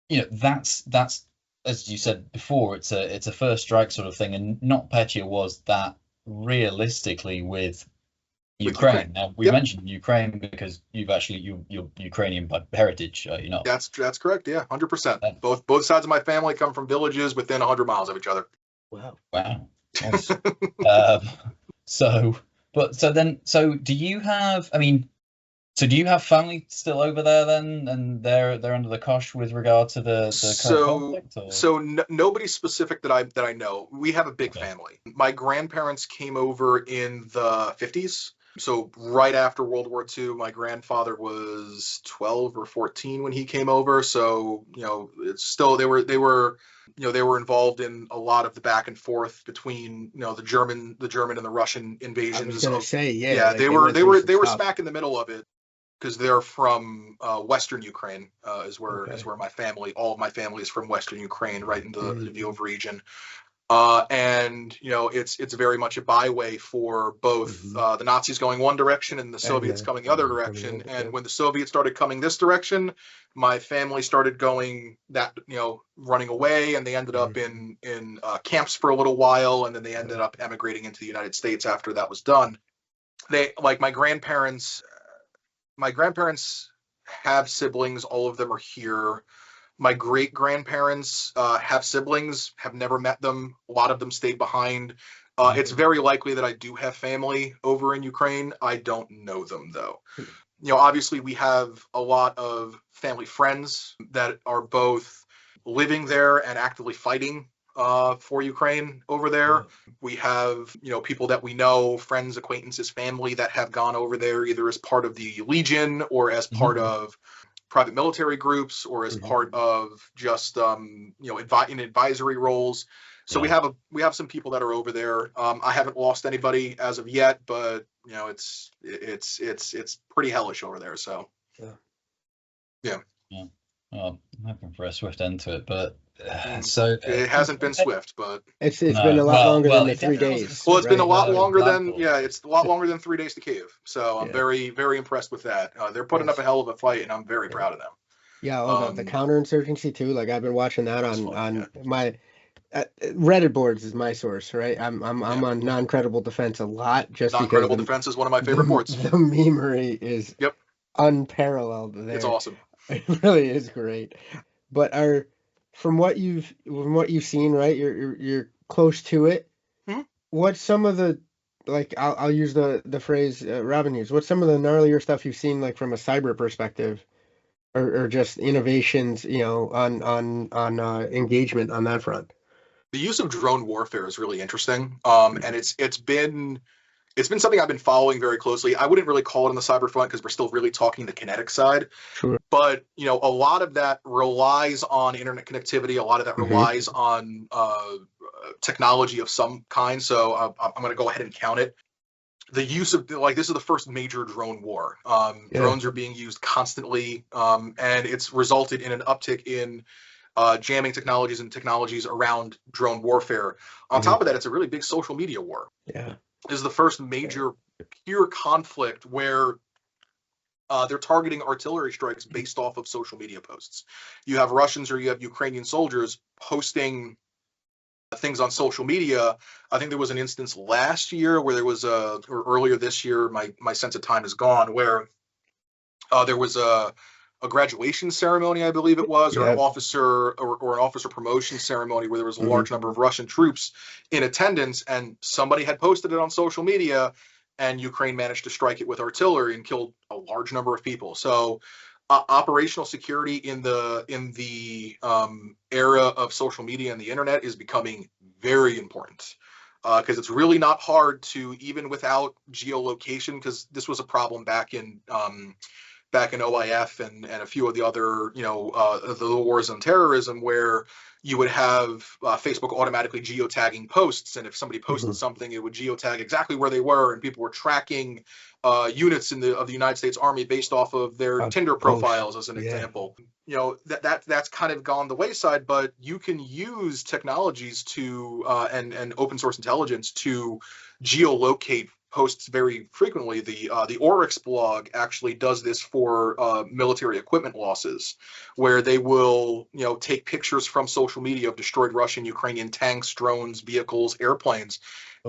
That's as you said before, it's a first strike sort of thing, and NotPetya was that realistically with Ukraine. Now we mentioned Ukraine because you're Ukrainian by heritage, you're not. That's correct. Yeah, 100%. Both sides of my family come from villages within 100 miles of each other. Wow. Nice. Do you have? I mean. So do you have family still over there then, and they're under the cosh with regard to the current conflict? Or? So nobody specific that I know. We have a big family. My grandparents came over in the 50s. So right after World War II, my grandfather was 12 or 14 when he came over. So it's still they were involved in a lot of the back and forth between the German and the Russian invasions. I was gonna say they were smack in the middle of it. Because they're from Western Ukraine, is where all of my family is from Western Ukraine, right in the Lviv region, and it's very much a byway for both the Nazis going one direction and the Soviets coming the other direction. And when the Soviets started coming this direction, my family started going running away, and they ended up in camps for a little while, and then they ended up emigrating into the United States after that was done. My grandparents have siblings. All of them are here. My great-grandparents have siblings, have never met them. A lot of them stayed behind. It's very likely that I do have family over in Ukraine. I don't know them, though. Obviously, we have a lot of family friends that are both living there and actively fighting for Ukraine over there. We have, people that we know, friends, acquaintances, family that have gone over there either as part of the Legion or as part of private military groups or as part of just, in advisory roles. So we have some people that are over there. I haven't lost anybody as of yet, but it's pretty hellish over there. So yeah. Well, I'm hoping for a swift end to it, but so it hasn't been swift, but it's been a lot longer than the 3 days. Well, it's been a lot longer than it's a lot longer than 3 days to Kyiv. So I'm very, very impressed with that. They're putting up a hell of a fight, and I'm very proud of them. Yeah, the counterinsurgency too. Like I've been watching that on my Reddit boards is my source, right? I'm on non-credible defense a lot, just because non-credible defense is one of my favorite boards. The memery is unparalleled there. It's awesome. It really is great. But from what you've seen, right? You're close to it. What's some of the, like, I'll use the phrase revenues. What's some of the gnarlier stuff you've seen, like from a cyber perspective, or just innovations, on engagement on that front? The use of drone warfare is really interesting, and it's been it's been something I've been following very closely. I wouldn't really call it on the cyber front because we're still really talking the kinetic side. Sure. But a lot of that relies on internet connectivity. A lot of that relies on technology of some kind. So I'm going to go ahead and count it. The use of this is the first major drone war. Drones are being used constantly, and it's resulted in an uptick in jamming technologies and technologies around drone warfare. On top of that, it's a really big social media war. Yeah. This is the first major pure conflict where they're targeting artillery strikes based off of social media posts. You have Russians or you have Ukrainian soldiers posting things on social media. I think there was an instance last year where there was or earlier this year, my sense of time is gone, where there was a graduation ceremony, I believe it was, or an officer or an officer promotion ceremony where there was a large number of Russian troops in attendance, and somebody had posted it on social media, and Ukraine managed to strike it with artillery and killed a large number of people. So operational security in the era of social media and the internet is becoming very important, because it's really not hard to, even without geolocation, because this was a problem back in OIF and a few of the other, the wars on terrorism, where you would have Facebook automatically geotagging posts. And if somebody posted something, it would geotag exactly where they were. And people were tracking units of the United States Army based off of their Tinder profiles, as an example. That's kind of gone the wayside, but you can use technologies to and open source intelligence to geolocate posts very frequently. The Oryx blog actually does this for military equipment losses, where they will take pictures from social media of destroyed Russian, Ukrainian tanks, drones, vehicles, airplanes,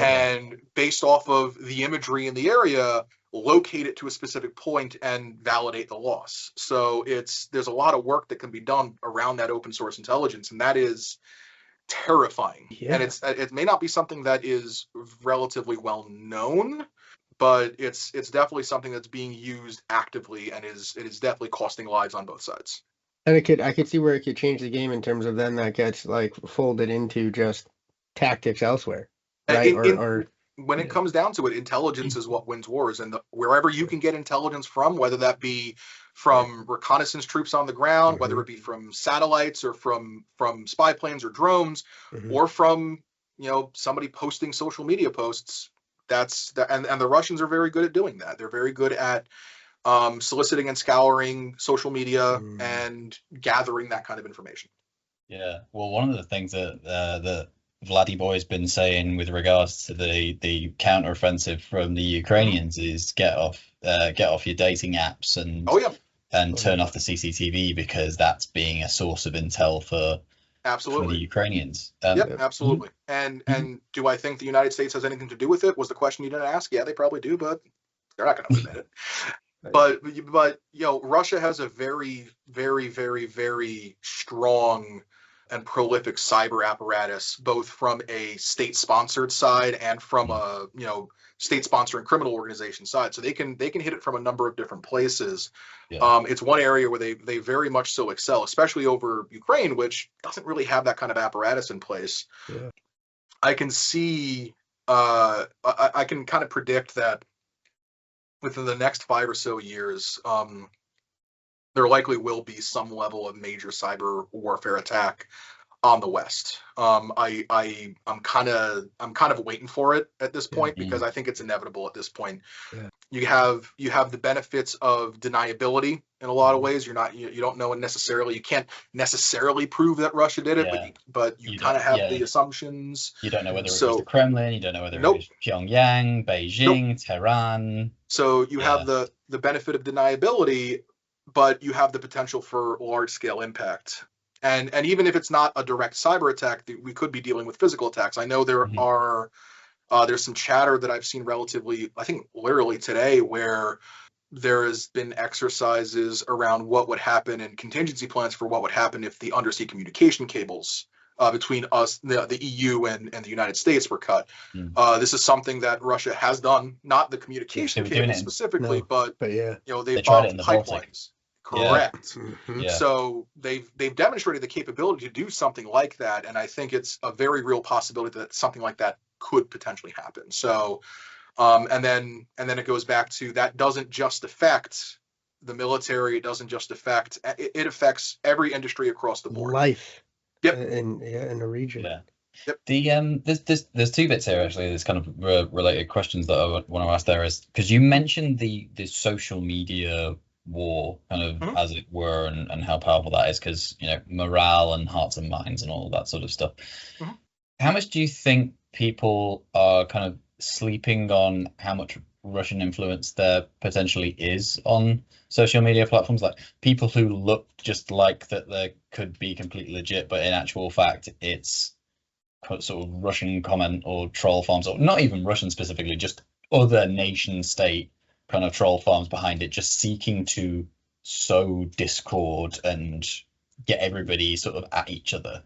and based off of the imagery in the area, locate it to a specific point and validate the loss. So there's a lot of work that can be done around that open source intelligence, and that is terrifying. And it may not be something that is relatively well known, but it's definitely something that's being used actively, and it is definitely costing lives on both sides. And I could see where it could change the game in terms of then that gets folded into just tactics elsewhere, right? When it comes down to it, intelligence is what wins wars, and wherever you can get intelligence from, whether that be from reconnaissance troops on the ground, whether it be from satellites or from spy planes or drones, or from somebody posting social media posts, and the Russians are very good at doing that. They're very good at soliciting and scouring social media and gathering that kind of information. Yeah, well, one of the things that Vladdy Boy's been saying with regards to the counteroffensive from the Ukrainians is get off your dating apps and turn off the CCTV, because that's being a source of intel for the Ukrainians. Absolutely. And do I think the United States has anything to do with it? Was the question you didn't ask? Yeah, they probably do, but they're not going to admit it. But Russia has a very, very, very, very strong and prolific cyber apparatus, both from a state-sponsored side and from a state-sponsored criminal organization side. So they can hit it from a number of different places. It's one area where they very much so excel, especially over Ukraine, which doesn't really have that kind of apparatus in place. I can see I can kind of predict that within the next 5 or so years, there likely will be some level of major cyber warfare attack on the West. I'm kind of waiting for it at this point, because I think it's inevitable at this point. You have the benefits of deniability in a lot of ways. You don't know necessarily. You can't necessarily prove that Russia did it, but you kind of have the assumptions. You don't know whether it was the Kremlin. You don't know whether it was Pyongyang, Beijing, Tehran. So you have the benefit of deniability, but you have the potential for large scale impact. And even if it's not a direct cyber attack, we could be dealing with physical attacks. I know there are there's some chatter that I've seen relatively, I think literally today, where there has been exercises around what would happen and contingency plans for what would happen if the undersea communication cables between us, the EU and the United States were cut. This is something that Russia has done, not the communication cables specifically, but they've bumped pipelines. Correct. So they've demonstrated the capability to do something like that, and I think it's a very real possibility that something like that could potentially happen. So And then it goes back to that doesn't just affect the military. It doesn't just affect, it affects every industry across the board. Life. Yep. In the region. Yeah. Yep. There's two bits here actually. There's kind of related questions that I want to ask there, is because you mentioned the social media war, kind of as it were, and how powerful that is, because morale and hearts and minds and all of that sort of stuff. How much do you think people are kind of sleeping on how much Russian influence there potentially is on social media platforms? Like people who look just like that they could be completely legit, but in actual fact it's sort of Russian comment or troll farms, or not even Russian specifically, just other nation state kind of troll farms behind it, just seeking to sow discord and get everybody sort of at each other.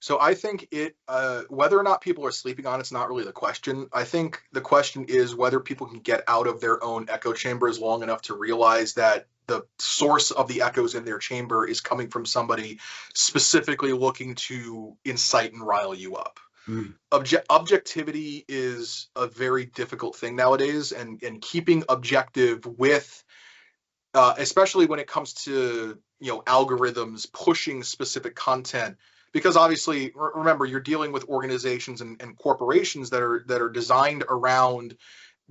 So I think whether or not people are sleeping on it's not really the question. I think the question is whether people can get out of their own echo chambers long enough to realize that the source of the echoes in their chamber is coming from somebody specifically looking to incite and rile you up. Objectivity is a very difficult thing nowadays, and keeping objective with, especially when it comes to algorithms pushing specific content. Because obviously, remember, you're dealing with organizations and corporations that are designed around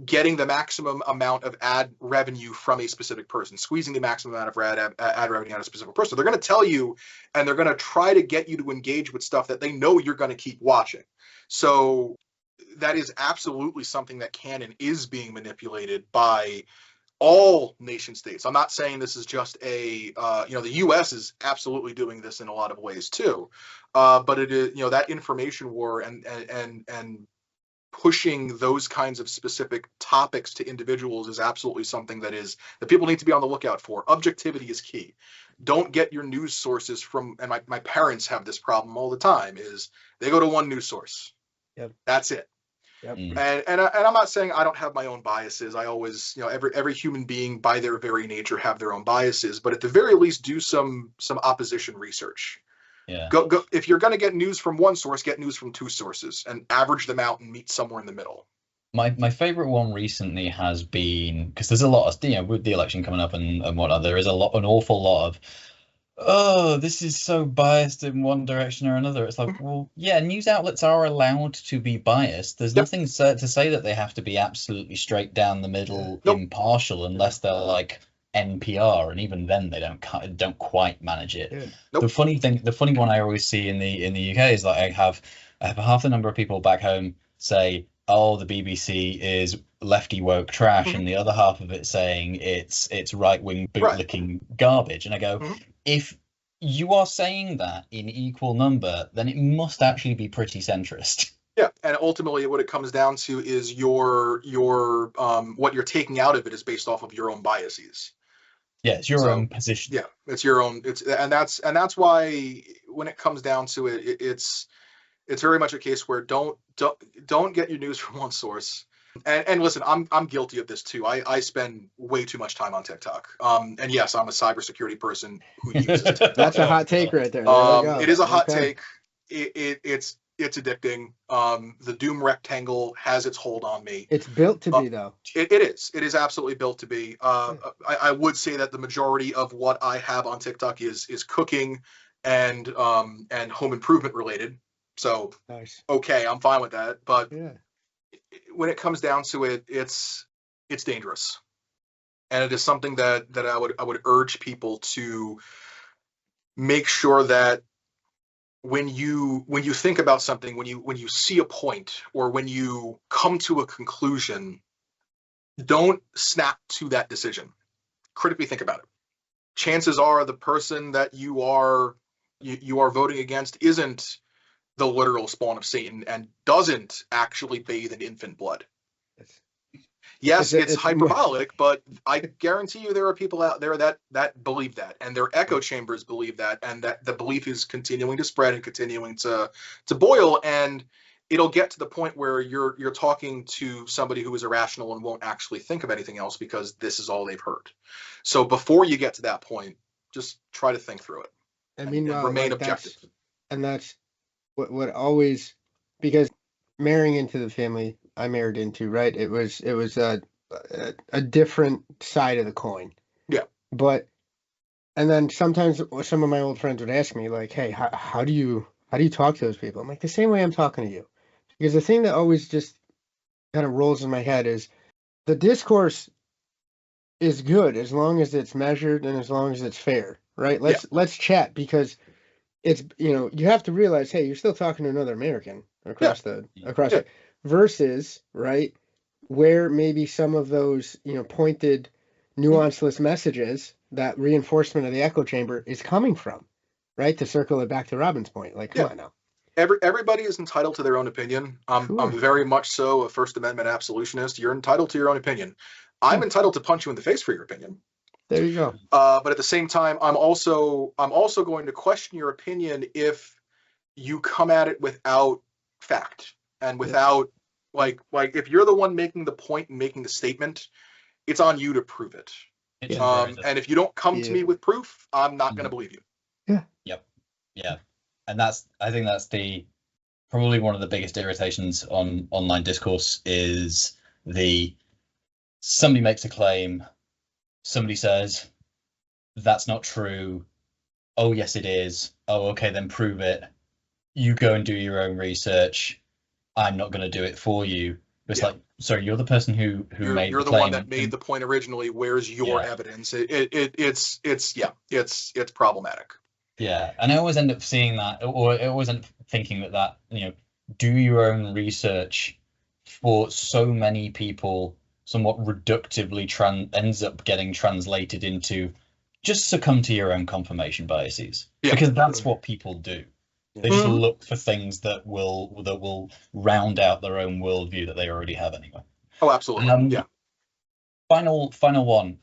getting the maximum amount of ad revenue from a specific person, squeezing the maximum amount of ad revenue out of a specific person. They're going to tell you, and they're going to try to get you to engage with stuff that they know you're going to keep watching. So that is absolutely something that can and is being manipulated by all nation states. I'm not saying this is just the U.S. is absolutely doing this in a lot of ways too, but it is that information war and pushing those kinds of specific topics to individuals is absolutely something that people need to be on the lookout for. Objectivity is key. Don't get your news sources from, and my parents have this problem all the time, is they go to one news source. Yep. That's it. Yep. And I'm not saying I don't have my own biases. I always, every human being by their very nature have their own biases, but at the very least do some opposition research. Yeah. Go if you're going to get news from one source, get news from two sources and average them out and meet somewhere in the middle. My favorite one recently has been, because there's a lot of, with the election coming up and whatnot, there is an awful lot of, oh, this is so biased in one direction or another. It's like, well, yeah, news outlets are allowed to be biased. There's nothing to say that they have to be absolutely straight down the middle, impartial, unless they're like NPR, and even then they don't quite manage it. The funny one I always see in the UK is like I have half the number of people back home say, oh, the BBC is lefty woke trash, and the other half of it saying it's right-wing bootlicking garbage. And I go, if you are saying that in equal number, then it must actually be pretty centrist. Yeah, and ultimately what it comes down to is your what you're taking out of it is based off of your own biases. Yeah, it's your own position. Yeah, it's your own. And that's why when it comes down to it, it's very much a case where don't get your news from one source. And listen, I'm guilty of this too. I spend way too much time on TikTok. And yes, I'm a cybersecurity person who uses TikTok. That's a hot take right there. It is a hot take. It's addicting. The doom rectangle has its hold on me. It's built to be, though. It is. It is absolutely built to be. I would say that the majority of what I have on TikTok is cooking and home improvement related. So nice. Okay, I'm fine with that. But when it comes down to it, it's dangerous, and it is something that I would urge people to make sure that when you think about something, when you see a point or when you come to a conclusion, don't snap to that decision. Critically think about it. Chances are the person that you are voting against isn't the literal spawn of Satan and doesn't actually bathe in infant blood. Yes, it's hyperbolic, but I guarantee you there are people out there that believe that, and their echo chambers believe that, and that the belief is continuing to spread and continuing to boil, and it'll get to the point where you're talking to somebody who is irrational and won't actually think of anything else because this is all they've heard. So before you get to that point, just try to think through it. I mean, and remain objective. And that's what always, because marrying into the family I married into, right? It was a different side of the coin. Yeah. But and then sometimes some of my old friends would ask me like, "Hey, how do you talk to those people?" I'm like, the same way I'm talking to you. Because the thing that always just kind of rolls in my head is the discourse is good as long as it's measured and as long as it's fair, right? Let's chat, because it's, you have to realize, hey, you're still talking to another American across Yeah. versus, right, where maybe some of those, pointed, nuanceless messages, that reinforcement of the echo chamber is coming from, right? To circle it back to Robin's point, like, come on now. Everybody is entitled to their own opinion. Sure. I'm very much so a First Amendment absolutionist. You're entitled to your own opinion. I'm entitled to punch you in the face for your opinion. There you go. But at the same time, I'm also going to question your opinion if you come at it without fact and without like if you're the one making the point and making the statement, it's on you to prove it. And if you don't come to me with proof, I'm not going to believe you. Yeah. Yep. Yeah. And I think that's probably one of the biggest irritations on online discourse is somebody makes a claim, somebody says, that's not true. Oh, yes, it is. Oh, okay, then prove it. You go and do your own research. I'm not going to do it for you. It's like, sorry, you're the person who made the claim. You're the one that made the point originally. Where's your evidence? It's problematic. Yeah, and I always end up seeing that, or I always end up thinking that do your own research for so many people somewhat reductively ends up getting translated into just succumb to your own confirmation biases, because that's what people do. They just look for things that will round out their own worldview that they already have anyway. Oh, absolutely. Final one.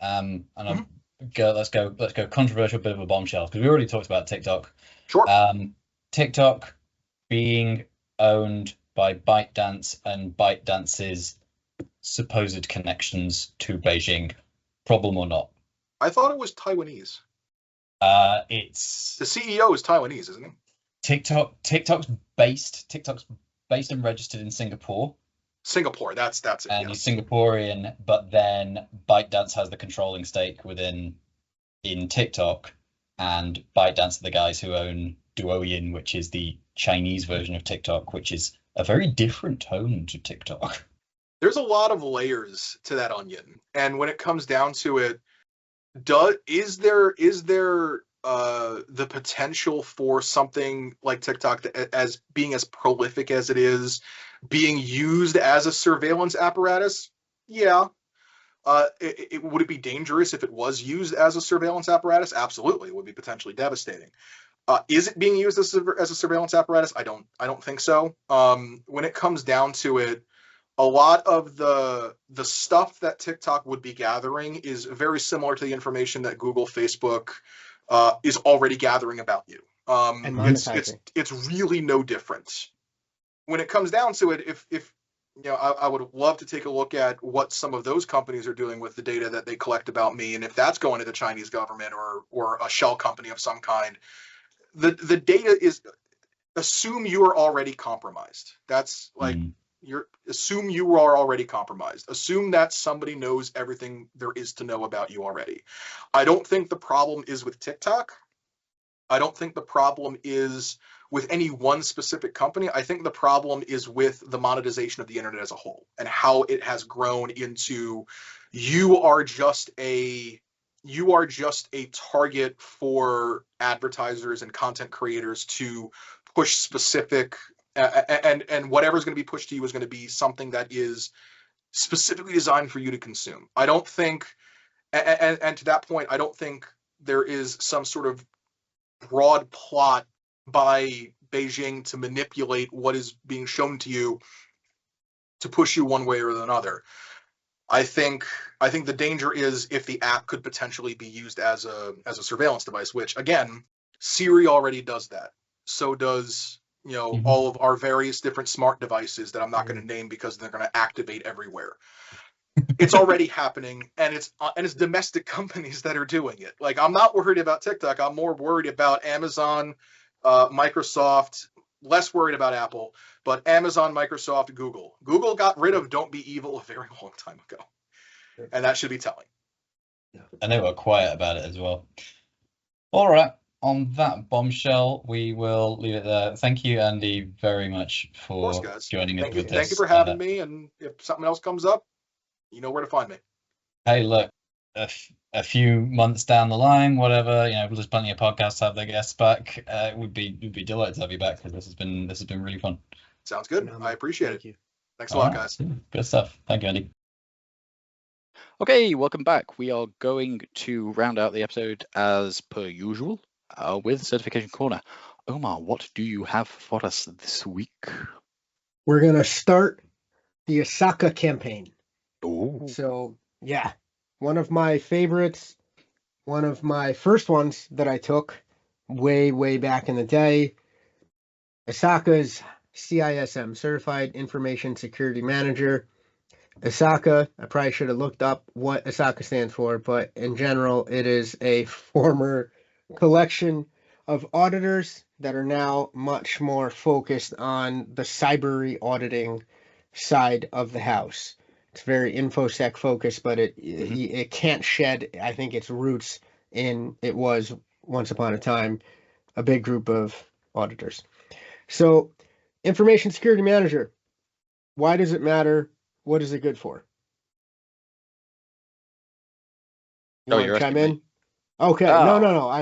Let's go controversial bit of a bombshell, because we already talked about TikTok. Sure. TikTok being owned by ByteDance and ByteDance's supposed connections to Beijing. Problem or not? I thought it was Taiwanese. It's the CEO is Taiwanese, isn't he? TikTok's based and registered in Singapore. Singapore, that's it. And he's Singaporean, but then ByteDance has the controlling stake in TikTok, and ByteDance are the guys who own Douyin, which is the Chinese version of TikTok, which is a very different tone to TikTok. There's a lot of layers to that onion, and when it comes down to it, is there the potential for something like TikTok as being as prolific as it is, being used as a surveillance apparatus? Yeah. Would it be dangerous if it was used as a surveillance apparatus? Absolutely. It would be potentially devastating. Is it being used as a surveillance apparatus? I don't think so. When it comes down to it, a lot of the stuff that TikTok would be gathering is very similar to the information that Google, Facebook is already gathering about you. It's really no different. When it comes down to it, if I would love to take a look at what some of those companies are doing with the data that they collect about me, and if that's going to the Chinese government or a shell company of some kind. The data is, assume you are already compromised. That's like assume you are already compromised. Assume that somebody knows everything there is to know about you already. I don't think the problem is with TikTok. I don't think the problem is with any one specific company. I think the problem is with the monetization of the internet as a whole, and how it has grown into you are just a target for advertisers and content creators to push specific and whatever's going to be pushed to you is going to be something that is specifically designed for you to consume. I don't think, and to that point, I don't think there is some sort of broad plot by Beijing to manipulate what is being shown to you to push you one way or another. I think the danger is if the app could potentially be used as a surveillance device, which again, Siri already does that. So does all of our various different smart devices that I'm not going to name because they're going to activate everywhere. It's already happening, and it's domestic companies that are doing it. Like, I'm not worried about TikTok. I'm more worried about Amazon, Microsoft, less worried about Apple, but Amazon, Microsoft, Google. Google got rid of "Don't Be Evil" a very long time ago, and that should be telling. And they were quiet about it as well. All right. On that bombshell, we will leave it there. Thank you, Andy, very much for Of course, guys. joining us with this. Thank you for having me. And if something else comes up, you know where to find me. Hey, look, a few months down the line, whatever, there's plenty of podcasts to have their guests back. We'd be delighted to have you back because this has been really fun. Sounds good. I appreciate Thank it. you. Thanks a lot, guys. Good stuff. Thank you, Andy. Okay, welcome back. We are going to round out the episode as per usual with Certification Corner. Omar, what do you have for us this week? We're going to start the Osaka campaign. Ooh. So, yeah, one of my favorites, one of my first ones that I took way, way back in the day. Osaka's CISM, Certified Information Security Manager. Osaka, I probably should have looked up what Osaka stands for, but in general, it is a former collection of auditors that are now much more focused on the cyber auditing side of the house. It's very InfoSec focused, but it can't shed, I think, its roots in it was once upon a time a big group of auditors. So, Information Security Manager, why does it matter? What is it good for? You want to chime in? Okay. No. I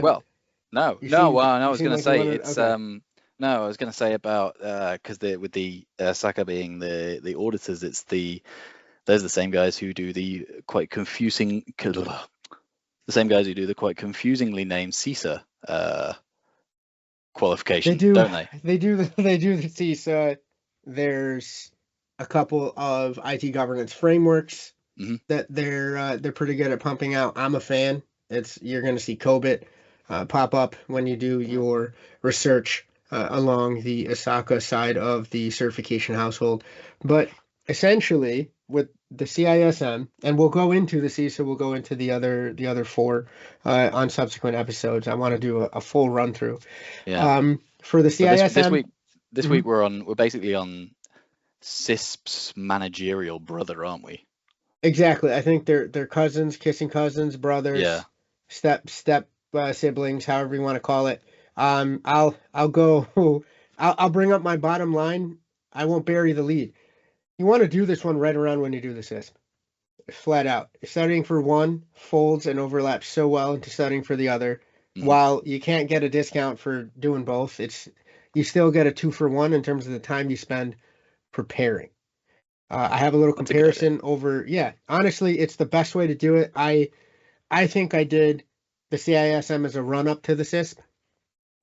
was going to say it's okay. No, I was going to say about because with the Osaka being the auditors, there's the same guys who do the quite confusingly named CISA qualification, don't they? They do the CISA. There's a couple of IT governance frameworks that they're pretty good at pumping out. I'm a fan. You're going to see COVET pop up when you do your research along the Osaka side of the certification household. But essentially, with the CISM, and we'll go into the CISA, we'll go into the other four on subsequent episodes. I want to do a full run through. Yeah. For the CISM, this week we're basically on CISP's managerial brother, aren't we? Exactly. I think they're cousins, kissing cousins, brothers, yeah, step siblings, however you want to call it. I'll bring up my bottom line. I won't bury the lead. You want to do this one right around when you do the CISP. Flat out. Studying for one folds and overlaps so well into studying for the other. While you can't get a discount for doing both, you still get a 2-for-1 in terms of the time you spend preparing. I have a little comparison over. Yeah, honestly, it's the best way to do it. I think I did the CISM as a run up to the CISP.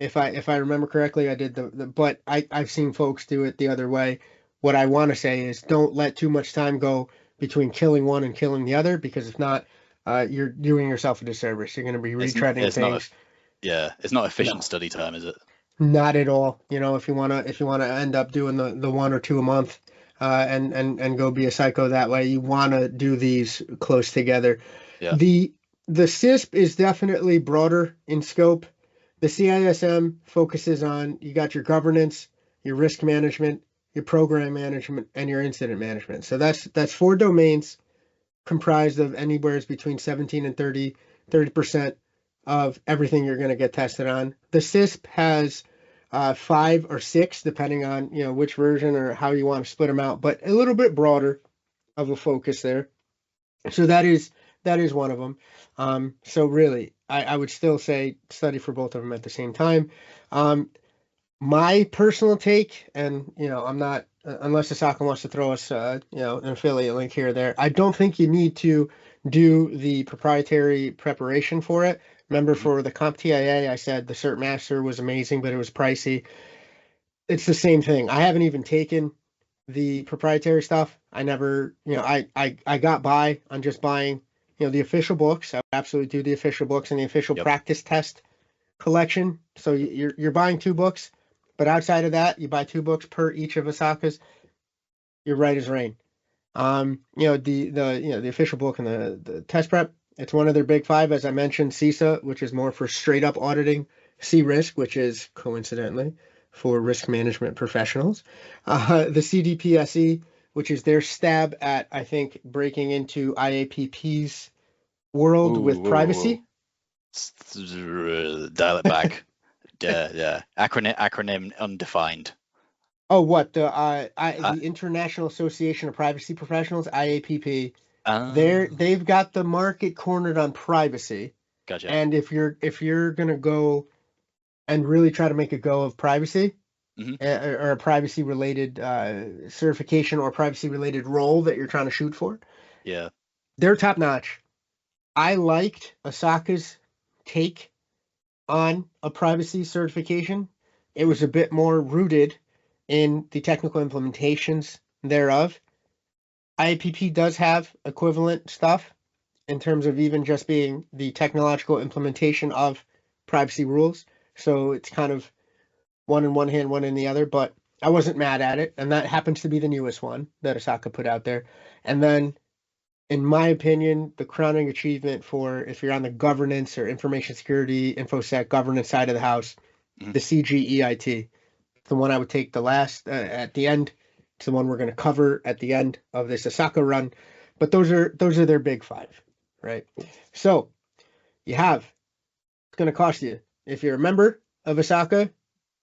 If I remember correctly, I did but I've seen folks do it the other way. What I want to say is don't let too much time go between killing one and killing the other, because if not, you're doing yourself a disservice. You're going to be retreading things. It's not efficient study time, is it? Not at all. If you want to end up doing the 1 or 2 a month, and go be a psycho that way, you want to do these close together. Yeah. The CISP is definitely broader in scope. The CISM focuses on, you got your governance, your risk management, your program management, and your incident management. So that's 4 domains comprised of anywhere between 17 and 30% of everything you're going to get tested on. The CISP has 5 or 6, depending on which version or how you want to split them out, but a little bit broader of a focus there. So that is one of them. So really, I would still say study for both of them at the same time. My personal take, and I'm not, unless Osaka wants to throw us an affiliate link here or there, I don't think you need to do the proprietary preparation for it. Remember, for the CompTIA, I said the Cert Master was amazing, but it was pricey. It's the same thing. I haven't even taken the proprietary stuff. I never, I got by on just buying, the official books. I would absolutely do the official books and the official practice test collection. So you're buying 2 books, but outside of that, you buy 2 books per each of Osaka's. You're right as rain. The official book and the test prep. It's one of their big 5, as I mentioned. CISA, which is more for straight up auditing. C-Risk, which is coincidentally for risk management professionals. The CDPSE, which is their stab at, I think, breaking into IAPP's world with privacy. Dial it back. Yeah. Acronym undefined. Oh, what the International Association of Privacy Professionals, IAPP. They've got the market cornered on privacy. Gotcha. And if you're gonna go and really try to make a go of privacy, or a privacy related certification or privacy related role that you're trying to shoot for, yeah, they're top notch. I liked Osaka's take on a privacy certification. It was a bit more rooted in the technical implementations thereof. IAPP does have equivalent stuff in terms of even just being the technological implementation of privacy rules. So it's kind of one in one hand, one in the other, but I wasn't mad at it. And that happens to be the newest one that Osaka put out there. And then, in my opinion, the crowning achievement for if you're on the governance or information security, InfoSec governance side of the house, the CGEIT, the one I would take the last at the end. It's the one we're going to cover at the end of this Osaka run. But those are their big five, right? So you have, it's going to cost you, if you're a member of Osaka,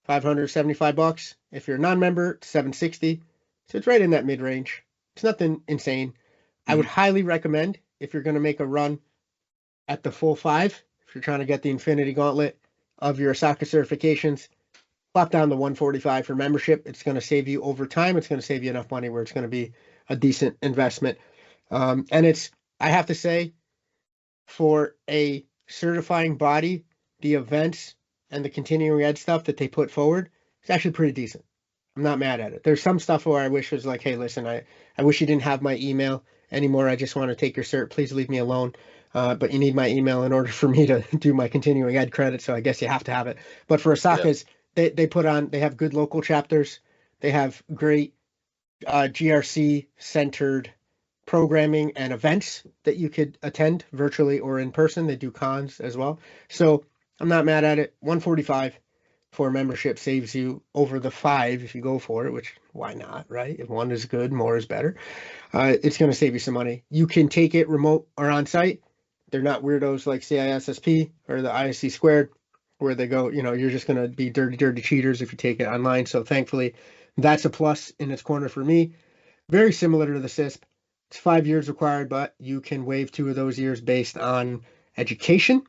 $575. If you're a non-member, $760. So it's right in that mid-range. It's nothing insane. I would highly recommend, if you're going to make a run at the full 5, if you're trying to get the Infinity Gauntlet of your Osaka certifications, plop down the $145 for membership. It's going to save you over time. It's going to save you enough money where it's going to be a decent investment. And it's, I have to say, for a certifying body, the events and the continuing ed stuff that they put forward, it's actually pretty decent. I'm not mad at it. There's some stuff where I wish was like, hey, listen, I wish you didn't have my email anymore. I just want to take your cert. Please leave me alone. But you need my email in order for me to do my continuing ed credit. So I guess you have to have it. But for Osaka's, they have good local chapters. They have great GRC centered programming and events that you could attend virtually or in person. They do cons as well. So I'm not mad at it. $145 for membership saves you over the 5 if you go for it, which why not, right? If one is good, more is better. It's going to save you some money. You can take it remote or on site. They're not weirdos like CISSP or the ISC squared where they go, you're just going to be dirty cheaters if you take it online. So thankfully, that's a plus in its corner for me. Very similar to the CISP. It's 5 years required, but you can waive 2 of those years based on education.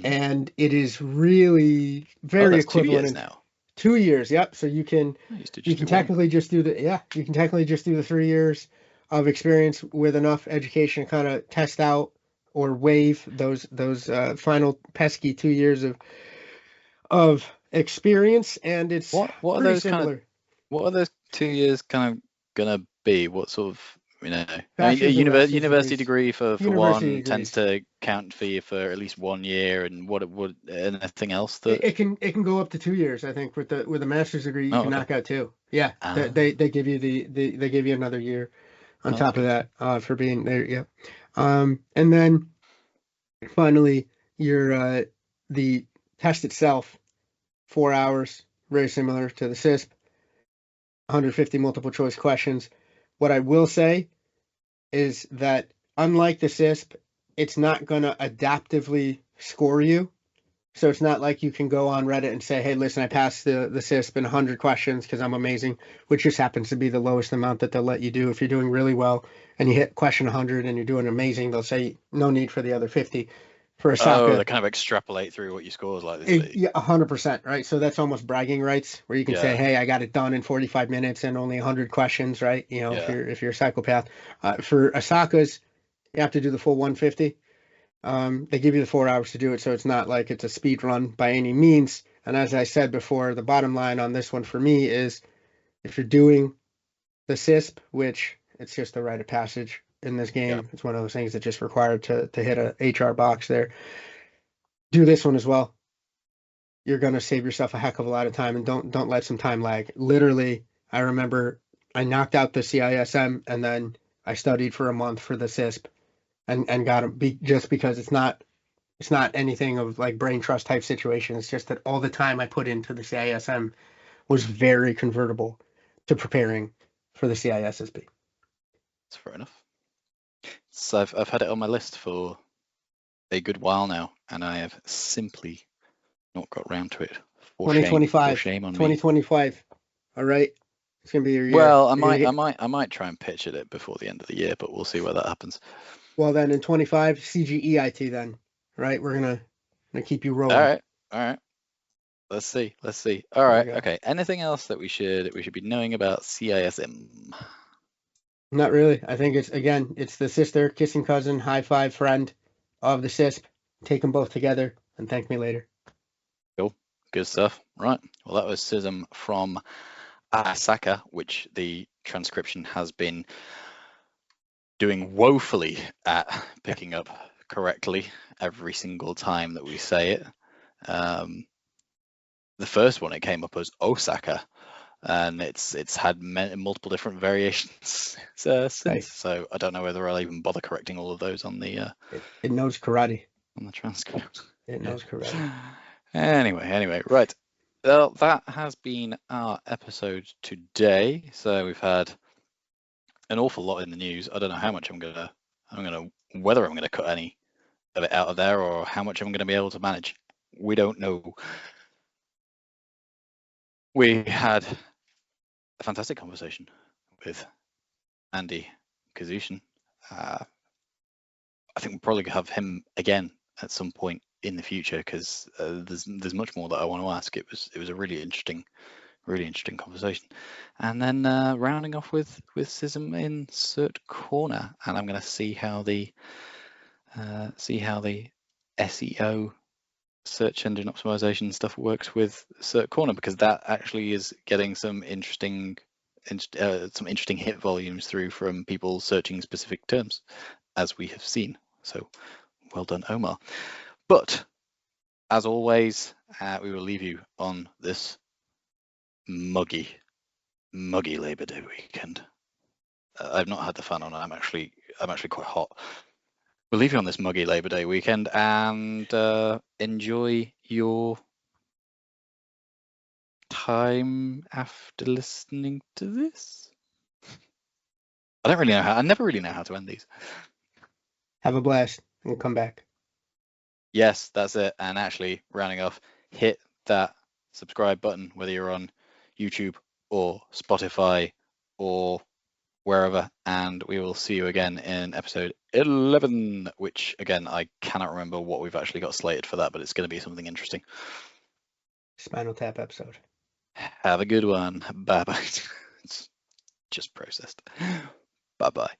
And it is really very equivalent. 2 years now. 2 years, yep. So you can technically just do the 3 years of experience with enough education to kind of test out or waive those final pesky 2 years of experience. And it's what are pretty those similar. What are those 2 years kind of gonna be? What sort of Bachelor's a and university degree for University one degrees tends to count for you for at least 1 year, and what anything else that it can go up to 2 years. I think with a master's degree you can knock out 2. Yeah, they give you they give you another year on top of that for being there. Yeah, and then finally your the test itself, 4 hours, very similar to the CISP. 150 multiple choice questions. What I will say is that unlike the CISP, it's not going to adaptively score you. So it's not like you can go on Reddit and say, hey, listen, I passed the CISP in 100 questions because I'm amazing, which just happens to be the lowest amount that they'll let you do. If you're doing really well and you hit question 100 and you're doing amazing, they'll say no need for the other 50. For Osaka, they kind of extrapolate through what your score is likely to be. Yeah, 100%, right? So that's almost bragging rights, where you can say, "Hey, I got it done in 45 minutes and only 100 questions," right? If you're a psychopath. For Osaka's, you have to do the full 150. They give you the 4 hours to do it, so it's not like it's a speed run by any means. And as I said before, the bottom line on this one for me is, if you're doing the CISP, which it's just a rite of passage in this game, it's one of those things that just required to hit a HR box there. Do this one as well. You're going to save yourself a heck of a lot of time, and don't let some time lag. Literally, I remember I knocked out the CISM and then I studied for a month for the CISP and got them just because it's not anything of like brain trust type situation. It's just that all the time I put into the CISM was very convertible to preparing for the CISSP. That's fair enough. So I've had it on my list for a good while now, and I have simply not got round to it. For 2025. shame on me. 2025. All right. It's gonna be your year. Well, You're gonna get- I might try and pitch it before the end of the year, but we'll see where that happens. Well, then in 25, CGEIT then, right? We're gonna keep you rolling. All right. Let's see. All There right. you go. Okay. Anything else that we should be knowing about CISM? Not really. I think it's the sister, kissing cousin, high five friend of the CISP. Take them both together and thank me later. Cool. Good stuff. Right. Well, that was CISM from Asaka, which the transcription has been doing woefully at picking up correctly every single time that we say it. The first one, it came up as Osaka, and it's had multiple different variations since. Right. So I don't know whether I'll even bother correcting all of those on the It knows karate. on the transcript. It knows karate. Anyway, right. Well, that has been our episode today. So we've had an awful lot in the news. I don't know how much whether I'm gonna cut any of it out of there or how much I'm gonna be able to manage. We don't know. We had a fantastic conversation with Andy Kuzyszyn. I think we'll probably have him again at some point in the future because there's much more that I want to ask. It was a really interesting conversation. And then rounding off with CISM in Cert Corner, and I'm going to see how the SEO search engine optimization stuff works with Cert Corner, because that actually is getting some interesting hit volumes through from people searching specific terms, as we have seen. So well done, Omar. But as always, we will leave you on this muggy Labor Day weekend. I've not had the fan on. I'm actually quite hot. We'll leave you on this muggy Labor Day weekend and enjoy your time after listening to this. I never really know how to end these. Have a blast. We'll come back. Yes, that's it. And actually, rounding off, hit that subscribe button, whether you're on YouTube or Spotify or wherever, and we will see you again in episode 11, which again, I cannot remember what we've actually got slated for that, but it's going to be something interesting. Spinal Tap episode. Have a good one. Bye bye. It's just processed. Bye bye.